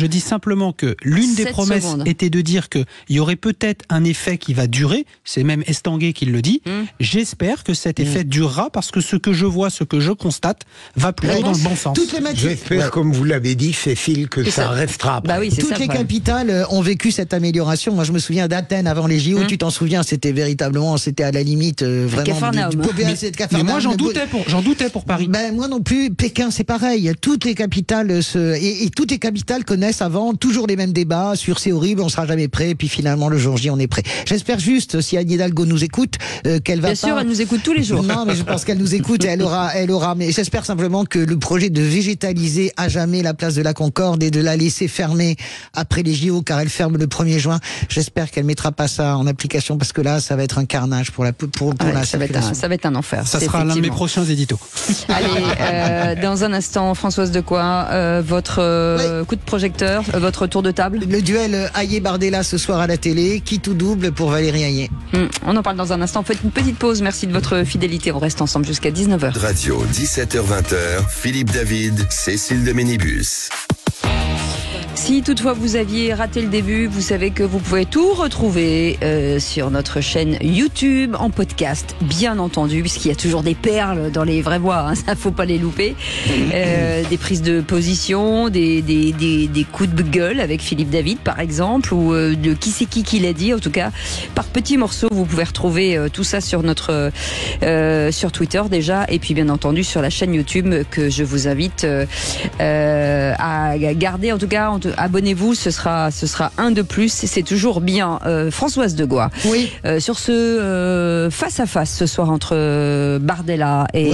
dis simplement que l'une des promesses était de dire qu'il y aurait peut-être un effet qui va durer. C'est même Estanguet qui le dit. J'espère que cet effet durera, parce que ce que je vois, ce que je constate, va plutôt dans le bon sens. J'espère, comme vous l'avez dit, Cécile, que ça restera. Bah oui, toutes les capitales ont vécu cette amélioration. Moi, je me souviens d'Athènes avant les JO. Tu t'en souviens, c'était à la limite vraiment mais moi, j'en doutais pour Paris. Moi non plus. Pékin, c'est pareil. Toutes les capitales et toutes les capitales connaissent avant toujours les mêmes débats sur c'est horrible, on sera jamais prêt. Puis finalement, le jour J, on est prêt. J'espère juste, si Anne Hidalgo nous écoute, qu'elle va Bien sûr, elle nous écoute tous les jours. Non, mais je pense qu'elle nous écoute et elle aura. Mais j'espère simplement que le projet de végétaliser à jamais la place de la Concorde et de la laisser fermer à après les JO, car elle ferme le 1er juin. J'espère qu'elle mettra pas ça en application, parce que là, ça va être un carnage pour la ça va être un enfer. Ça sera l'un de mes prochains éditos. Allez, dans un instant, Françoise Decoy, votre coup de projecteur, votre tour de table. Le duel Hayé-Bardella ce soir à la télé, qui tout double pour Valérie Hayé. On en parle dans un instant. Faites une petite pause. Merci de votre fidélité. On reste ensemble jusqu'à 19h. Radio 17h-20h, Philippe David, Cécile de Ménibus. Si toutefois vous aviez raté le début, vous savez que vous pouvez tout retrouver sur notre chaîne YouTube en podcast, bien entendu, puisqu'il y a toujours des perles dans les vraies voix, hein, ça faut pas les louper. Des prises de position, des coups de gueule avec Philippe David par exemple, ou de qui c'est qui l'a dit, en tout cas par petits morceaux. Vous pouvez retrouver tout ça sur notre sur Twitter déjà, et puis bien entendu sur la chaîne YouTube que je vous invite à garder. En tout cas, abonnez-vous, ce sera un de plus. C'est toujours bien. Françoise Decoy. Oui. Sur ce face à face ce soir entre Bardella et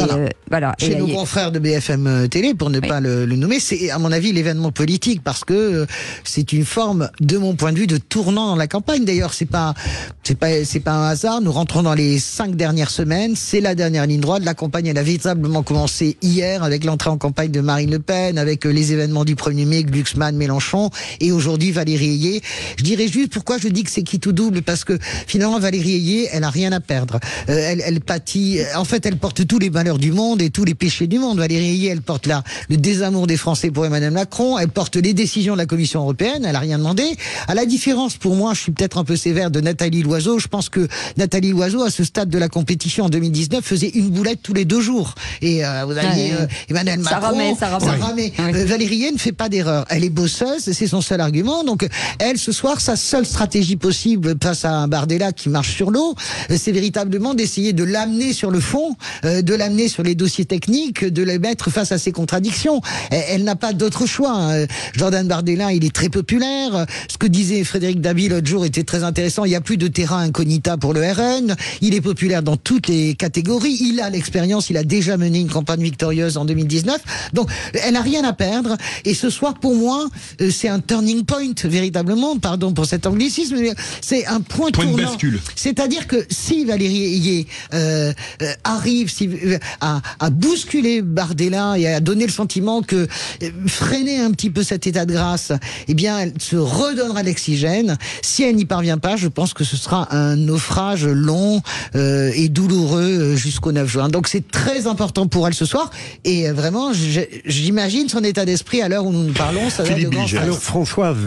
voilà. Chez nos confrères de BFM Télé, pour ne pas le nommer, c'est à mon avis l'événement politique, parce que c'est une forme, de mon point de vue, de tournant dans la campagne. D'ailleurs, c'est pas un hasard. Nous rentrons dans les 5 dernières semaines. C'est la dernière ligne droite. La campagne, elle a véritablement commencé hier avec l'entrée en campagne de Marine Le Pen, avec les événements du 1er mai, Glucksmann, Mélenchon, et aujourd'hui Valérie Hayé. Je dirais juste pourquoi je dis que c'est qui tout double, parce que finalement Valérie Hayé, elle a rien à perdre. Elle pâtit, en fait, elle porte tous les malheurs du monde et tous les péchés du monde. Valérie Hayé, elle porte le désamour des Français pour Emmanuel Macron, elle porte les décisions de la Commission européenne, elle a rien demandé. À la différence, pour moi, je suis peut-être un peu sévère, de Nathalie Loiseau. Je pense que Nathalie Loiseau, à ce stade de la compétition en 2019, faisait une boulette tous les 2 jours. Et vous aviez Emmanuel Macron, ça ramait. Valérie Hayé ne fait pas d'erreur. Elle est bosseuse, c'est son seul argument. Donc, elle, ce soir, sa seule stratégie possible face à un Bardella qui marche sur l'eau, c'est véritablement d'essayer de l'amener sur le fond, de l'amener sur les dossiers techniques, de le mettre face à ses contradictions. Elle n'a pas d'autre choix. Jordan Bardella, il est très populaire. Ce que disait Frédéric Dabi l'autre jour était très intéressant. Il n'y a plus de terrain incognita pour le RN. Il est populaire dans toutes les catégories. Il a l'expérience. Il a déjà mené une campagne victorieuse en 2019. Donc, elle n'a rien à perdre. Et ce soir, pour moi, c'est un turning point, véritablement. Pardon pour cet anglicisme, mais c'est un point tournant. De bascule. C'est-à-dire que si Valérie Hayé arrive à bousculer Bardella et à donner le sentiment que freiner un petit peu cet état de grâce, eh bien, elle se redonnera l'oxygène. Si elle n'y parvient pas, je pense que ce sera un naufrage long et douloureux jusqu'au 9 juin. Donc c'est très important pour elle ce soir. Et vraiment, j'imagine son état d'esprit à l'heure où nous parlons. Ça va être de grand stress. Alors Françoise,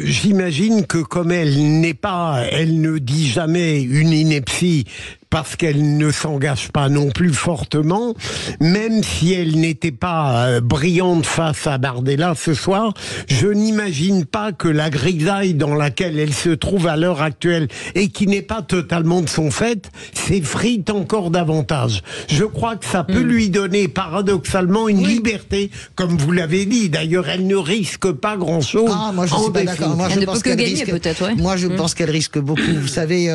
j'imagine que comme elle ne dit jamais une ineptie, parce qu'elle ne s'engage pas non plus fortement, même si elle n'était pas brillante face à Bardella ce soir, je n'imagine pas que la grisaille dans laquelle elle se trouve à l'heure actuelle, et qui n'est pas totalement de son fait, s'effrite encore davantage. Je crois que ça peut lui donner paradoxalement une liberté, comme vous l'avez dit. D'ailleurs, elle ne risque pas grand-chose. Ah, moi je suis pas d'accord. Moi je pense qu'elle risque. Moi je pense qu'elle risque beaucoup. Vous savez,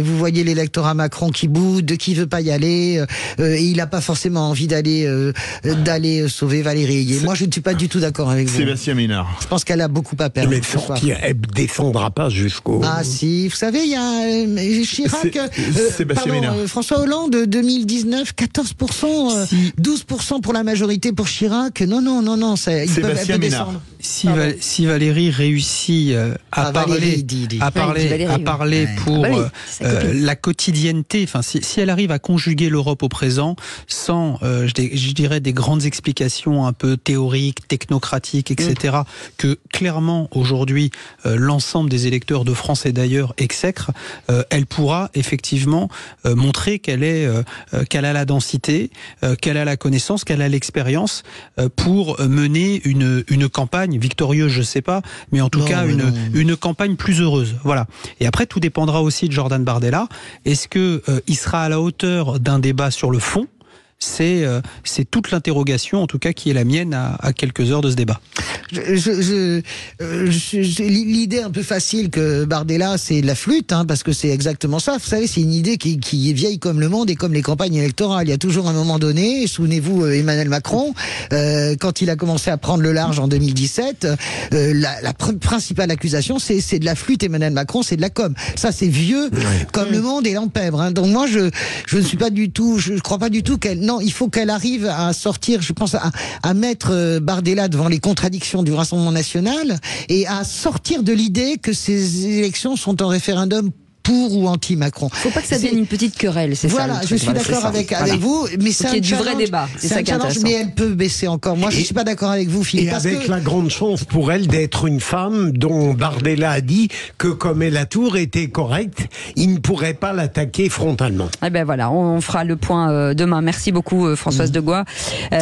vous voyez l'électorat Macron qui boude, qui veut pas y aller, et il n'a pas forcément envie d'aller sauver Valérie Hayé. Moi, je ne suis pas du tout d'accord avec vous. Sébastien Ménard. Je pense qu'elle a beaucoup à perdre. Mais elle descendra pas jusqu'au... Ah si, vous savez, il y a Chirac, François Hollande, 2019, 14%, 12% pour la majorité pour Chirac. Non, ça, ils peuvent descendre. Si Valérie réussit à parler pour la quotidienneté, enfin si elle arrive à conjuguer l'Europe au présent sans, je dirais, des grandes explications un peu théoriques, technocratiques, etc., que clairement aujourd'hui l'ensemble des électeurs de France et d'ailleurs exècrent, elle pourra effectivement montrer qu'elle a la densité, qu'elle a la connaissance, qu'elle a l'expérience pour mener une campagne victorieuse, je sais pas, mais en tout cas une campagne plus heureuse. Voilà. Et après, tout dépendra aussi de Jordan Bardella. Est-ce que il sera à la hauteur d'un débat sur le fond? c'est toute l'interrogation, en tout cas, qui est la mienne à quelques heures de ce débat. L'idée un peu facile que Bardella, c'est de la flûte, hein, parce que c'est exactement ça. Vous savez, c'est une idée qui est vieille comme le monde et comme les campagnes électorales. Il y a toujours un moment donné, souvenez-vous Emmanuel Macron, quand il a commencé à prendre le large en 2017, la principale accusation, c'est de la flûte. Emmanuel Macron, c'est de la com. Ça, c'est vieux comme le monde et l'empèbre. Hein. Donc moi, je ne suis pas du tout, je crois pas du tout qu'elle. Non, il faut qu'elle arrive à sortir, je pense, à mettre Bardella devant les contradictions du Rassemblement national et à sortir de l'idée que ces élections sont un référendum pour ou anti-Macron. Faut pas que ça devienne une petite querelle, c'est voilà, ça. Je suis d'accord avec vous, mais c'est un du vrai débat. C'est ça qui est intéressant. Mais elle peut baisser encore. Moi, je suis pas d'accord avec vous, Philippe. Et avec la grande chance pour elle d'être une femme dont Bardella a dit que comme la tour était correcte, il ne pourrait pas l'attaquer frontalement. Eh ben voilà, on fera le point demain. Merci beaucoup Françoise Degois.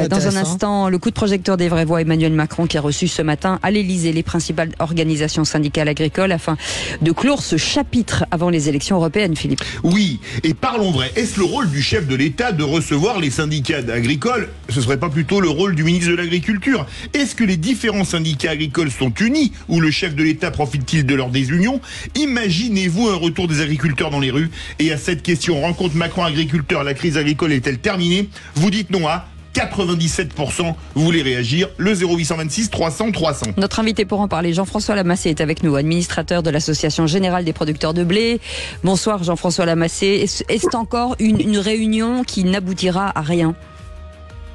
Dans un instant, le coup de projecteur des vraies voix, Emmanuel Macron qui a reçu ce matin à l'Élysée les principales organisations syndicales agricoles afin de clore ce chapitre avant les élections européennes, Philippe. Oui, et parlons vrai. Est-ce le rôle du chef de l'État de recevoir les syndicats agricoles? Ce serait pas plutôt le rôle du ministre de l'Agriculture? Est-ce que les différents syndicats agricoles sont unis ou le chef de l'État profite-t-il de leur désunion? Imaginez-vous un retour des agriculteurs dans les rues? Et à cette question, rencontre Macron-agriculteur, la crise agricole est-elle terminée? Vous dites non à 97%. Vous voulez réagir? Le 0826 300 300. Notre invité pour en parler, Jean-François Lamassé, est avec nous, administrateur de l'Association Générale des Producteurs de Blé. Bonsoir Jean-François Lamassé. Est-ce encore une réunion qui n'aboutira à rien?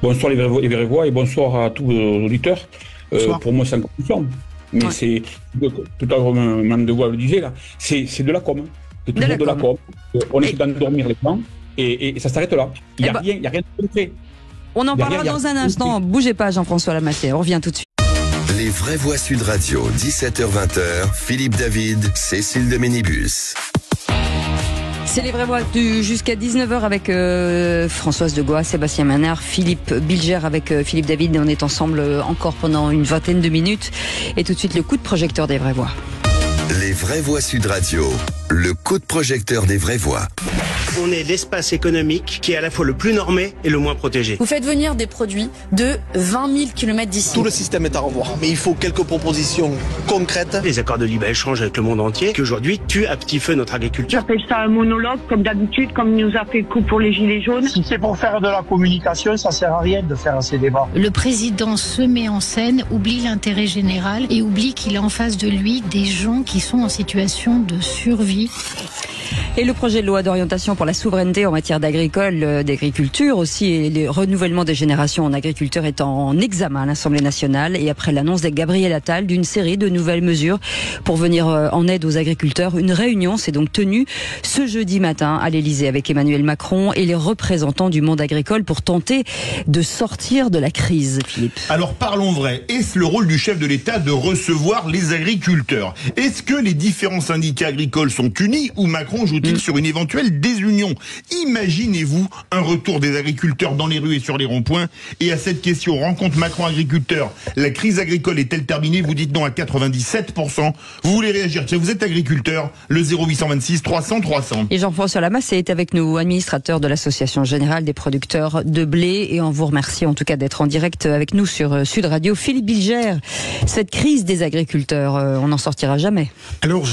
Bonsoir les vraies voix et bonsoir à tous les auditeurs. Pour moi, c'est encore une forme. Mais c'est, tout à l'heure, Mme de Voix le disait, là, c'est de la com. C'est toujours de la com. On essaie d'endormir les gens et ça s'arrête là. Il n'y a rien de concret. On en parlera dans un instant. Bougez pas, Jean-François Lamassé. On revient tout de suite. Les vraies voix Sud Radio, 17h-20h. Philippe David, Cécile de Ménibus. C'est les vraies voix jusqu'à 19h avec Françoise Degois, Sébastien Manard, Philippe Bilger avec Philippe David. Et on est ensemble encore pendant une vingtaine de minutes. Et tout de suite, le coup de projecteur des vraies voix. Les vraies voix Sud Radio, le coup de projecteur des vraies voix. On est l'espace économique qui est à la fois le plus normé et le moins protégé. Vous faites venir des produits de 20 000 km d'ici. Tout le système est à revoir, mais il faut quelques propositions concrètes. Les accords de libre-échange avec le monde entier, qui aujourd'hui tuent à petit feu notre agriculture. J'appelle ça un monologue, comme d'habitude, comme il nous a fait le coup pour les Gilets jaunes. Si c'est pour faire de la communication, ça sert à rien de faire ces débats. Le président se met en scène, oublie l'intérêt général et oublie qu'il a en face de lui des gens qui sont en situation de survie. Et le projet de loi d'orientation pour la souveraineté en matière d'agriculture aussi, et le renouvellement des générations en agriculture est en examen à l'Assemblée nationale. Et après l'annonce de Gabriel Attal d'une série de nouvelles mesures pour venir en aide aux agriculteurs, une réunion s'est donc tenue ce jeudi matin à l'Élysée avec Emmanuel Macron et les représentants du monde agricole pour tenter de sortir de la crise. Philippe. Alors parlons vrai. Est-ce le rôle du chef de l'État de recevoir les agriculteurs? Est-ce que les différents syndicats agricoles sont unis ou Macron joue-t-il sur une éventuelle désunion? Imaginez-vous un retour des agriculteurs dans les rues et sur les ronds-points? Et à cette question, rencontre Macron-agriculteur, la crise agricole est-elle terminée? Vous dites non à 97%. Vous voulez réagir? Tiens, vous êtes agriculteur, le 0826 300 300. Et Jean-François Lamassé est avec nous, administrateur de l'Association Générale des Producteurs de Blé. Et on vous remercie en tout cas d'être en direct avec nous sur Sud Radio. Philippe Bilger, cette crise des agriculteurs, on n'en sortira jamais. Alors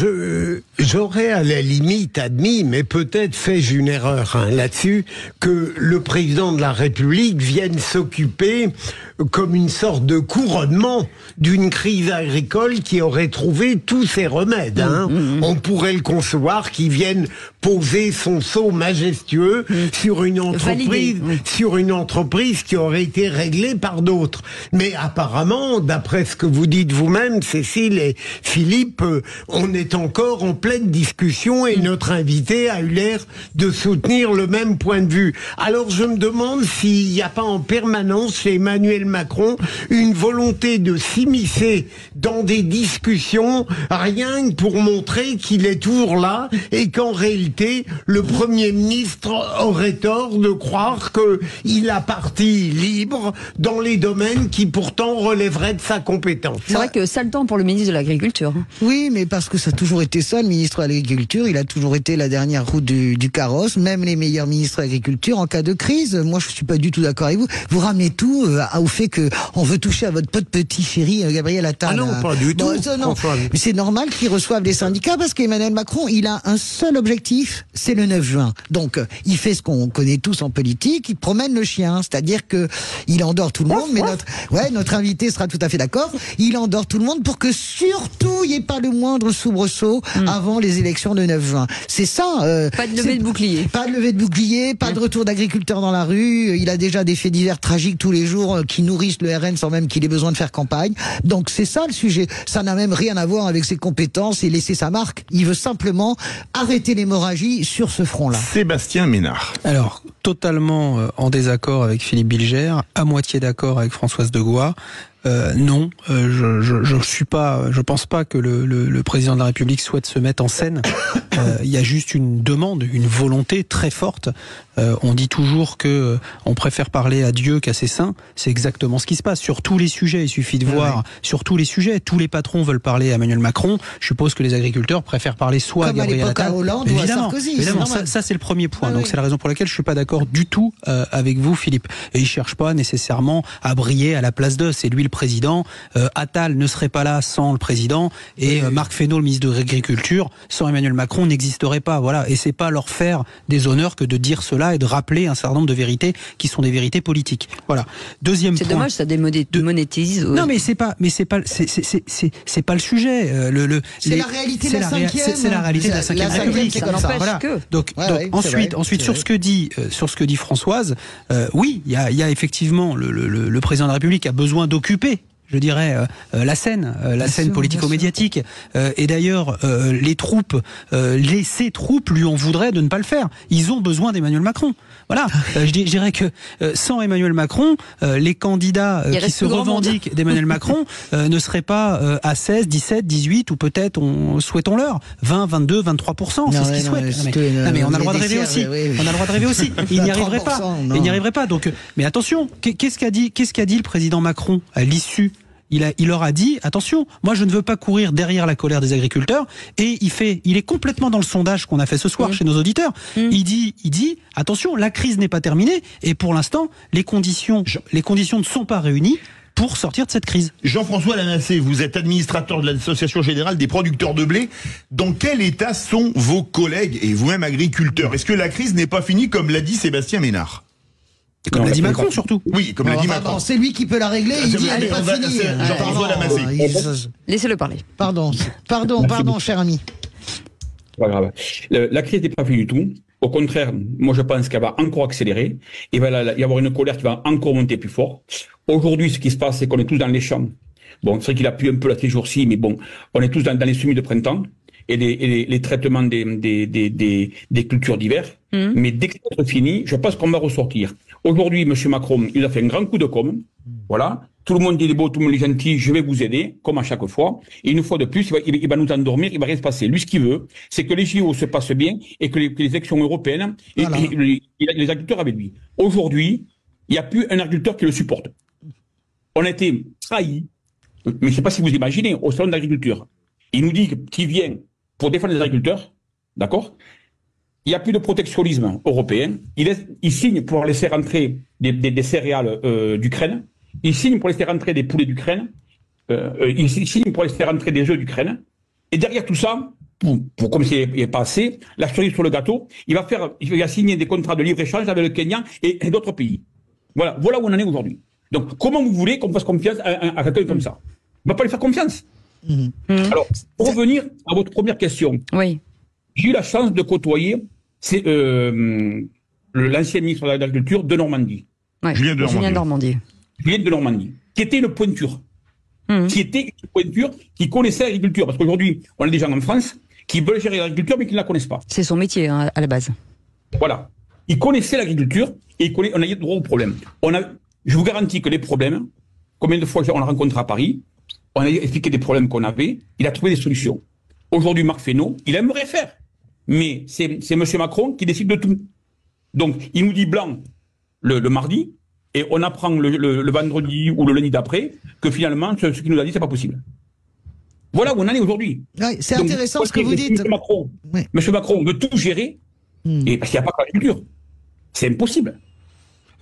j'aurais à la limite admis, mais peut-être fais-je une erreur là-dessus, que le président de la République vienne s'occuper comme une sorte de couronnement d'une crise agricole qui aurait trouvé tous ses remèdes. On pourrait le concevoir qu'il vienne poser son sceau majestueux sur une entreprise qui aurait été réglée par d'autres. Mais apparemment, d'après ce que vous dites vous-même, Cécile et Philippe, on est encore en pleine discussion et notre invité a eu l'air de soutenir le même point de vue. Alors je me demande s'il n'y a pas en permanence chez Emmanuel Macron une volonté de s'immiscer dans des discussions rien que pour montrer qu'il est toujours là et qu'en réalité le Premier ministre aurait tort de croire qu'il a partie libre dans les domaines qui pourtant relèveraient de sa compétence. C'est vrai que ça le temps pour le ministre de l'Agriculture. Oui, mais parce que ça a toujours été ça, le ministre de l'Agriculture, il a toujours toujours été la dernière roue du carrosse, même les meilleurs ministres de l'Agriculture en cas de crise. Moi, je suis pas du tout d'accord avec vous. Vous ramenez tout au fait que on veut toucher à votre petit chéri Gabriel Attal. Ah non, pas du tout. Non. Mais c'est normal qu'ils reçoivent les syndicats parce qu'Emmanuel Macron, il a un seul objectif, c'est le 9 juin. Donc, il fait ce qu'on connaît tous en politique, il promène le chien. C'est-à-dire que il endort tout le monde, mais notre invité sera tout à fait d'accord. Il endort tout le monde pour que surtout il n'y ait pas le moindre soubresaut avant les élections de 9 juin. C'est ça. Pas de levée de bouclier. Pas de levée de bouclier, pas de retour d'agriculteurs dans la rue. Il a déjà des faits divers tragiques tous les jours qui nourrissent le RN sans même qu'il ait besoin de faire campagne. Donc c'est ça le sujet. Ça n'a même rien à voir avec ses compétences et laisser sa marque. Il veut simplement arrêter l'hémorragie sur ce front-là. Sébastien Ménard. Alors, totalement en désaccord avec Philippe Bilger, à moitié d'accord avec Françoise Degois. Non, je pense pas que le président de la République souhaite se mettre en scène. Il y a juste une demande, une volonté très forte. On dit toujours que on préfère parler à Dieu qu'à ses saints. C'est exactement ce qui se passe sur tous les sujets. Il suffit de voir sur tous les sujets. Tous les patrons veulent parler à Emmanuel Macron. Je suppose que les agriculteurs préfèrent parler soit comme à Gabriel Attal, à Hollande ou à Sarkozy. Évidemment, ça c'est le premier point. Donc c'est la raison pour laquelle je suis pas d'accord du tout avec vous, Philippe. Et il cherche pas nécessairement à briller à la place d'eux. C'est lui le président. Attal ne serait pas là sans le président et Marc Fesneau, le ministre de l'Agriculture, sans Emmanuel Macron n'existerait pas. Voilà. Et c'est pas leur faire des honneurs que de dire cela et de rappeler un certain nombre de vérités qui sont des vérités politiques. Voilà. Deuxième point. C'est dommage, ça démonétise. Non, mais c'est pas le sujet. C'est la réalité de la cinquième. C'est la réalité de la cinquième République. Voilà. Donc ensuite sur ce que dit Françoise, oui, il y a effectivement le président de la République a besoin d'occuper, je dirais, la scène politico-médiatique. Et d'ailleurs, ces troupes lui en voudraient de ne pas le faire. Ils ont besoin d'Emmanuel Macron. Voilà. Je dirais que sans Emmanuel Macron, les candidats qui se revendiquent d'Emmanuel Macron ne seraient pas à 16, 17, 18 ou peut-être, souhaitons-leur, 20, 22, 23%. C'est ce qu'ils souhaitent. Mais on a le droit de rêver aussi. On a le droit de rêver aussi. Il n'y arriverait pas. Il n'y arriverait pas. Donc, mais attention, qu'est-ce qu'a dit le président Macron à l'issue? Il leur a dit, attention, moi je ne veux pas courir derrière la colère des agriculteurs, et il est complètement dans le sondage qu'on a fait ce soir chez nos auditeurs. Il dit, attention, la crise n'est pas terminée, et pour l'instant, les conditions ne sont pas réunies pour sortir de cette crise. Jean-François Lanassé, vous êtes administrateur de l'Association Générale des Producteurs de Blé. Dans quel état sont vos collègues et vous-même agriculteurs? Est-ce que la crise n'est pas finie, comme l'a dit Sébastien Ménard? Comme l'a dit Macron, surtout. Oui, comme l'a dit Macron. C'est lui qui peut la régler, il dit elle n'est pas finie. Jean-François Lanassé. Laissez-le parler. Pardon, cher ami. Pas grave. La crise n'est pas finie du tout. Au contraire, moi je pense qu'elle va encore accélérer. Il va y avoir une colère qui va encore monter plus fort. Aujourd'hui, ce qui se passe, c'est qu'on est tous dans les champs. Bon, c'est vrai qu'il a plu un peu là ces jours-ci, mais bon, on est tous dans les semis de printemps et les traitements des cultures d'hiver. Mais dès que c'est fini, je pense qu'on va ressortir. Aujourd'hui, M. Macron, il a fait un grand coup de com'. Voilà. Tout le monde est beau, tout le monde est gentil, je vais vous aider, comme à chaque fois. Et une fois de plus, il va nous endormir, il va rien se passer. Lui, ce qu'il veut, c'est que les JO se passent bien et que les élections européennes, voilà. et les agriculteurs avec lui. Aujourd'hui, il n'y a plus un agriculteur qui le supporte. On a été trahis, mais je ne sais pas si vous imaginez, au salon d'agriculture. Il nous dit qu'il vient pour défendre les agriculteurs, d'accord? Il n'y a plus de protectionnisme européen. Il signe pour laisser rentrer des céréales d'Ukraine. Il signe pour laisser rentrer des poulets d'Ukraine. Il signe pour laisser rentrer des œufs d'Ukraine. Et derrière tout ça, comme c'est pas assez, la cerise sur le gâteau, il va signer des contrats de libre-échange avec le Kenya et d'autres pays. Voilà où on en est aujourd'hui. Donc, comment vous voulez qu'on fasse confiance à quelqu'un comme ça? On ne va pas lui faire confiance. Alors, pour revenir à votre première question. Oui. J'ai eu la chance de côtoyer l'ancien ministre de l'Agriculture de Normandie. Ouais, Julien de Normandie. Julien de Normandie, qui était une pointure. Qui connaissait l'agriculture. Parce qu'aujourd'hui, on a des gens en France qui veulent gérer l'agriculture, mais qui ne la connaissent pas. C'est son métier, hein, à la base. Voilà. Il connaissait l'agriculture et on a eu droit aux problèmes. Je vous garantis que les problèmes, combien de fois on l'a rencontré à Paris, on a expliqué des problèmes qu'on avait, il a trouvé des solutions. Aujourd'hui, Marc Fesneau, il aimerait faire. Mais c'est M. Macron qui décide de tout. Donc, il nous dit blanc le mardi, et on apprend le vendredi ou le lundi d'après que finalement, ce qu'il nous a dit, c'est pas possible. Voilà où on en est aujourd'hui. Ouais, c'est intéressant ce que vous dites. Monsieur Macron veut tout gérer, et parce qu'il n'y a pas d'agriculture. C'est impossible.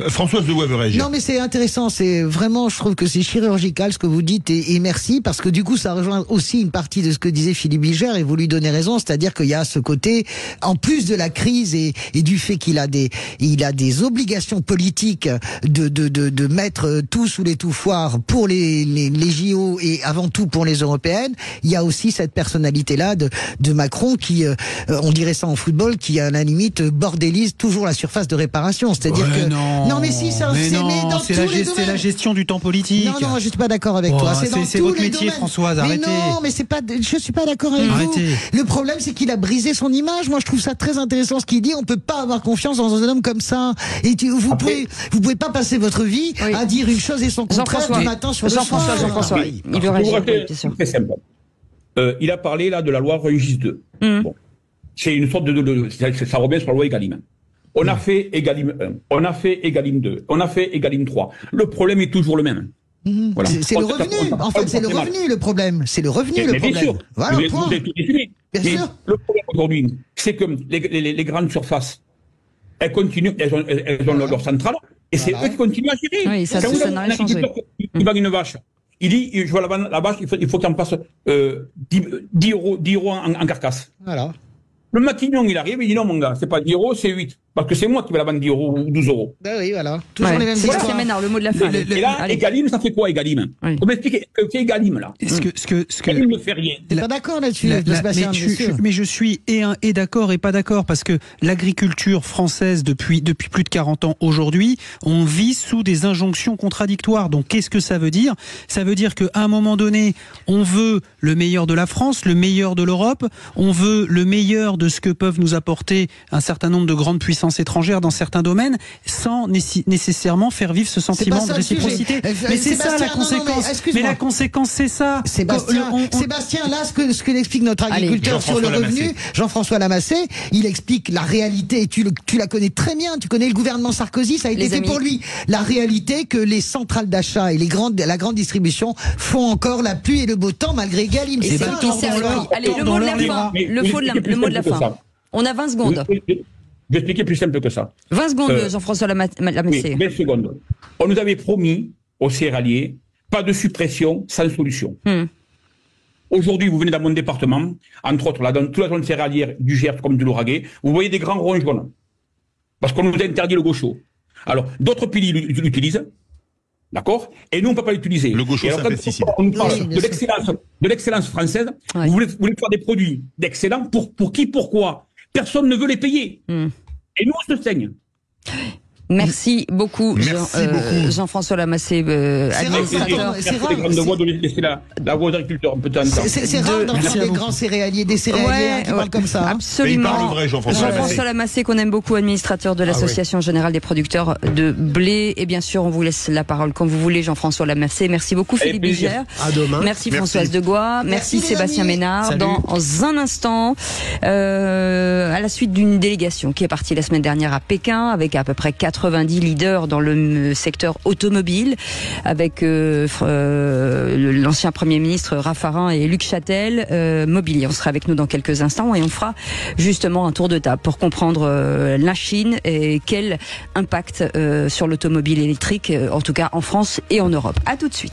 Françoise Degois veut réagir. Non, mais c'est intéressant, c'est vraiment, je trouve que c'est chirurgical ce que vous dites, et merci, parce que du coup ça rejoint aussi une partie de ce que disait Philippe Bilger, et vous lui donnez raison, c'est-à-dire qu'il y a ce côté, en plus de la crise et du fait qu'il a des obligations politiques de mettre tout sous l'étouffoir pour les JO et avant tout pour les européennes, il y a aussi cette personnalité-là de Macron qui, on dirait ça en football, qui à la limite bordélise toujours la surface de réparation, c'est-à-dire que... Non, mais si, c'est la gestion du temps politique. Non, je suis pas d'accord avec toi. C'est votre métier, Françoise, arrêtez. Mais non, mais c'est pas, je suis pas d'accord avec vous. Le problème, c'est qu'il a brisé son image. Moi, je trouve ça très intéressant ce qu'il dit. On peut pas avoir confiance dans un homme comme ça. Et vous pouvez pas passer votre vie à dire une chose et son contraire du matin sur le soir. Jean-François, il veut réagir. C'est simple. Il a parlé là de la loi Rungis 2. Bon. C'est une sorte ça revient sur la loi Egalim. On a fait Egalim 1, on a fait Egalim 2, on a fait Egalim 3. Le problème est toujours le même. Voilà. C'est le revenu. En fait, c'est le revenu le problème. C'est le revenu le problème. Bien sûr. Voilà, vous avez tout défini. Mais le problème aujourd'hui, c'est que les grandes surfaces, elles continuent, elles ont leur centrale, et c'est eux qui continuent à gérer. Oui, ça n'a rien changé. Il vend une vache. Il dit, je vois la vache, il faut qu'il en passe 10 euros en carcasse. Voilà. Le maquignon, il arrive, il dit non, mon gars, c'est pas 10 euros, c'est 8. Parce que c'est moi qui vais la vendre 10 euros ou 12 euros. Ben oui, voilà. Toujours les mêmes histoires. C'est Ménard, le mot de la fin. Et là, Egalim, ça fait quoi, Egalim? On m'explique ce que fait Egalim, là. Egalim ne fait rien. T'es pas d'accord là-dessus, Sébastien, mais je suis et d'accord et pas d'accord, parce que l'agriculture française, depuis plus de 40 ans aujourd'hui, on vit sous des injonctions contradictoires. Donc, qu'est-ce que ça veut dire? Ça veut dire qu'à un moment donné, on veut le meilleur de la France, le meilleur de l'Europe, on veut le meilleur de ce que peuvent nous apporter un certain nombre de grandes puissances étrangères dans certains domaines, sans nécessairement faire vivre ce sentiment de réciprocité. Mais c'est ça la conséquence. Mais la conséquence, c'est ça. Sébastien, là, ce que explique notre agriculteur sur le revenu, Jean-François Lamassé, il explique la réalité. Tu la connais très bien. Tu connais le gouvernement Sarkozy, ça a été fait pour lui. La réalité que les centrales d'achat et la grande distribution font encore la pluie et le beau temps malgré Egalim. C'est ça. Allez, le mot de la fin. Le mot de la fin. On a 20 secondes. Je vais expliquer plus simple que ça. 20 secondes, Jean-François Lamassé. Oui, 20 secondes. On nous avait promis, aux céréaliers, pas de suppression sans solution. Aujourd'hui, vous venez dans mon département, entre autres, dans toute la zone céréalière du Gers comme du Lauragais, vous voyez des grands ronds jaunes. Parce qu'on nous a interdit le gaucho. Alors, d'autres pays l'utilisent. D'accord? Et nous, on ne peut pas l'utiliser. Le gaucho, c'est un pesticide. On nous parle de l'excellence française. Vous voulez faire des produits d'excellence pour qui, pourquoi? Personne ne veut les payer. Et nous, on se saigne. Merci beaucoup, Jean-François Lamassé, administrateur. C'est rare de laisser la voix d'agriculteur un peu de temps. C'est rare d'entendre des grands céréaliers, des céréaliers qui parlent comme ça. Absolument. Il parle vrai, Jean-François Lamassé, qu'on aime beaucoup, administrateur de l'Association générale des producteurs de blé. Et bien sûr, on vous laisse la parole quand vous voulez, Jean-François Lamassé. Merci beaucoup, Philippe Bilger. À demain. Merci Françoise Degois. Merci Sébastien Ménard. Salut. Dans un instant, à la suite d'une délégation qui est partie la semaine dernière à Pékin, avec à peu près 90 leaders dans le secteur automobile, avec l'ancien Premier ministre Raffarin et Luc Châtel, Mobilier. On sera avec nous dans quelques instants et on fera justement un tour de table pour comprendre la Chine et quel impact sur l'automobile électrique, en tout cas en France et en Europe. À tout de suite.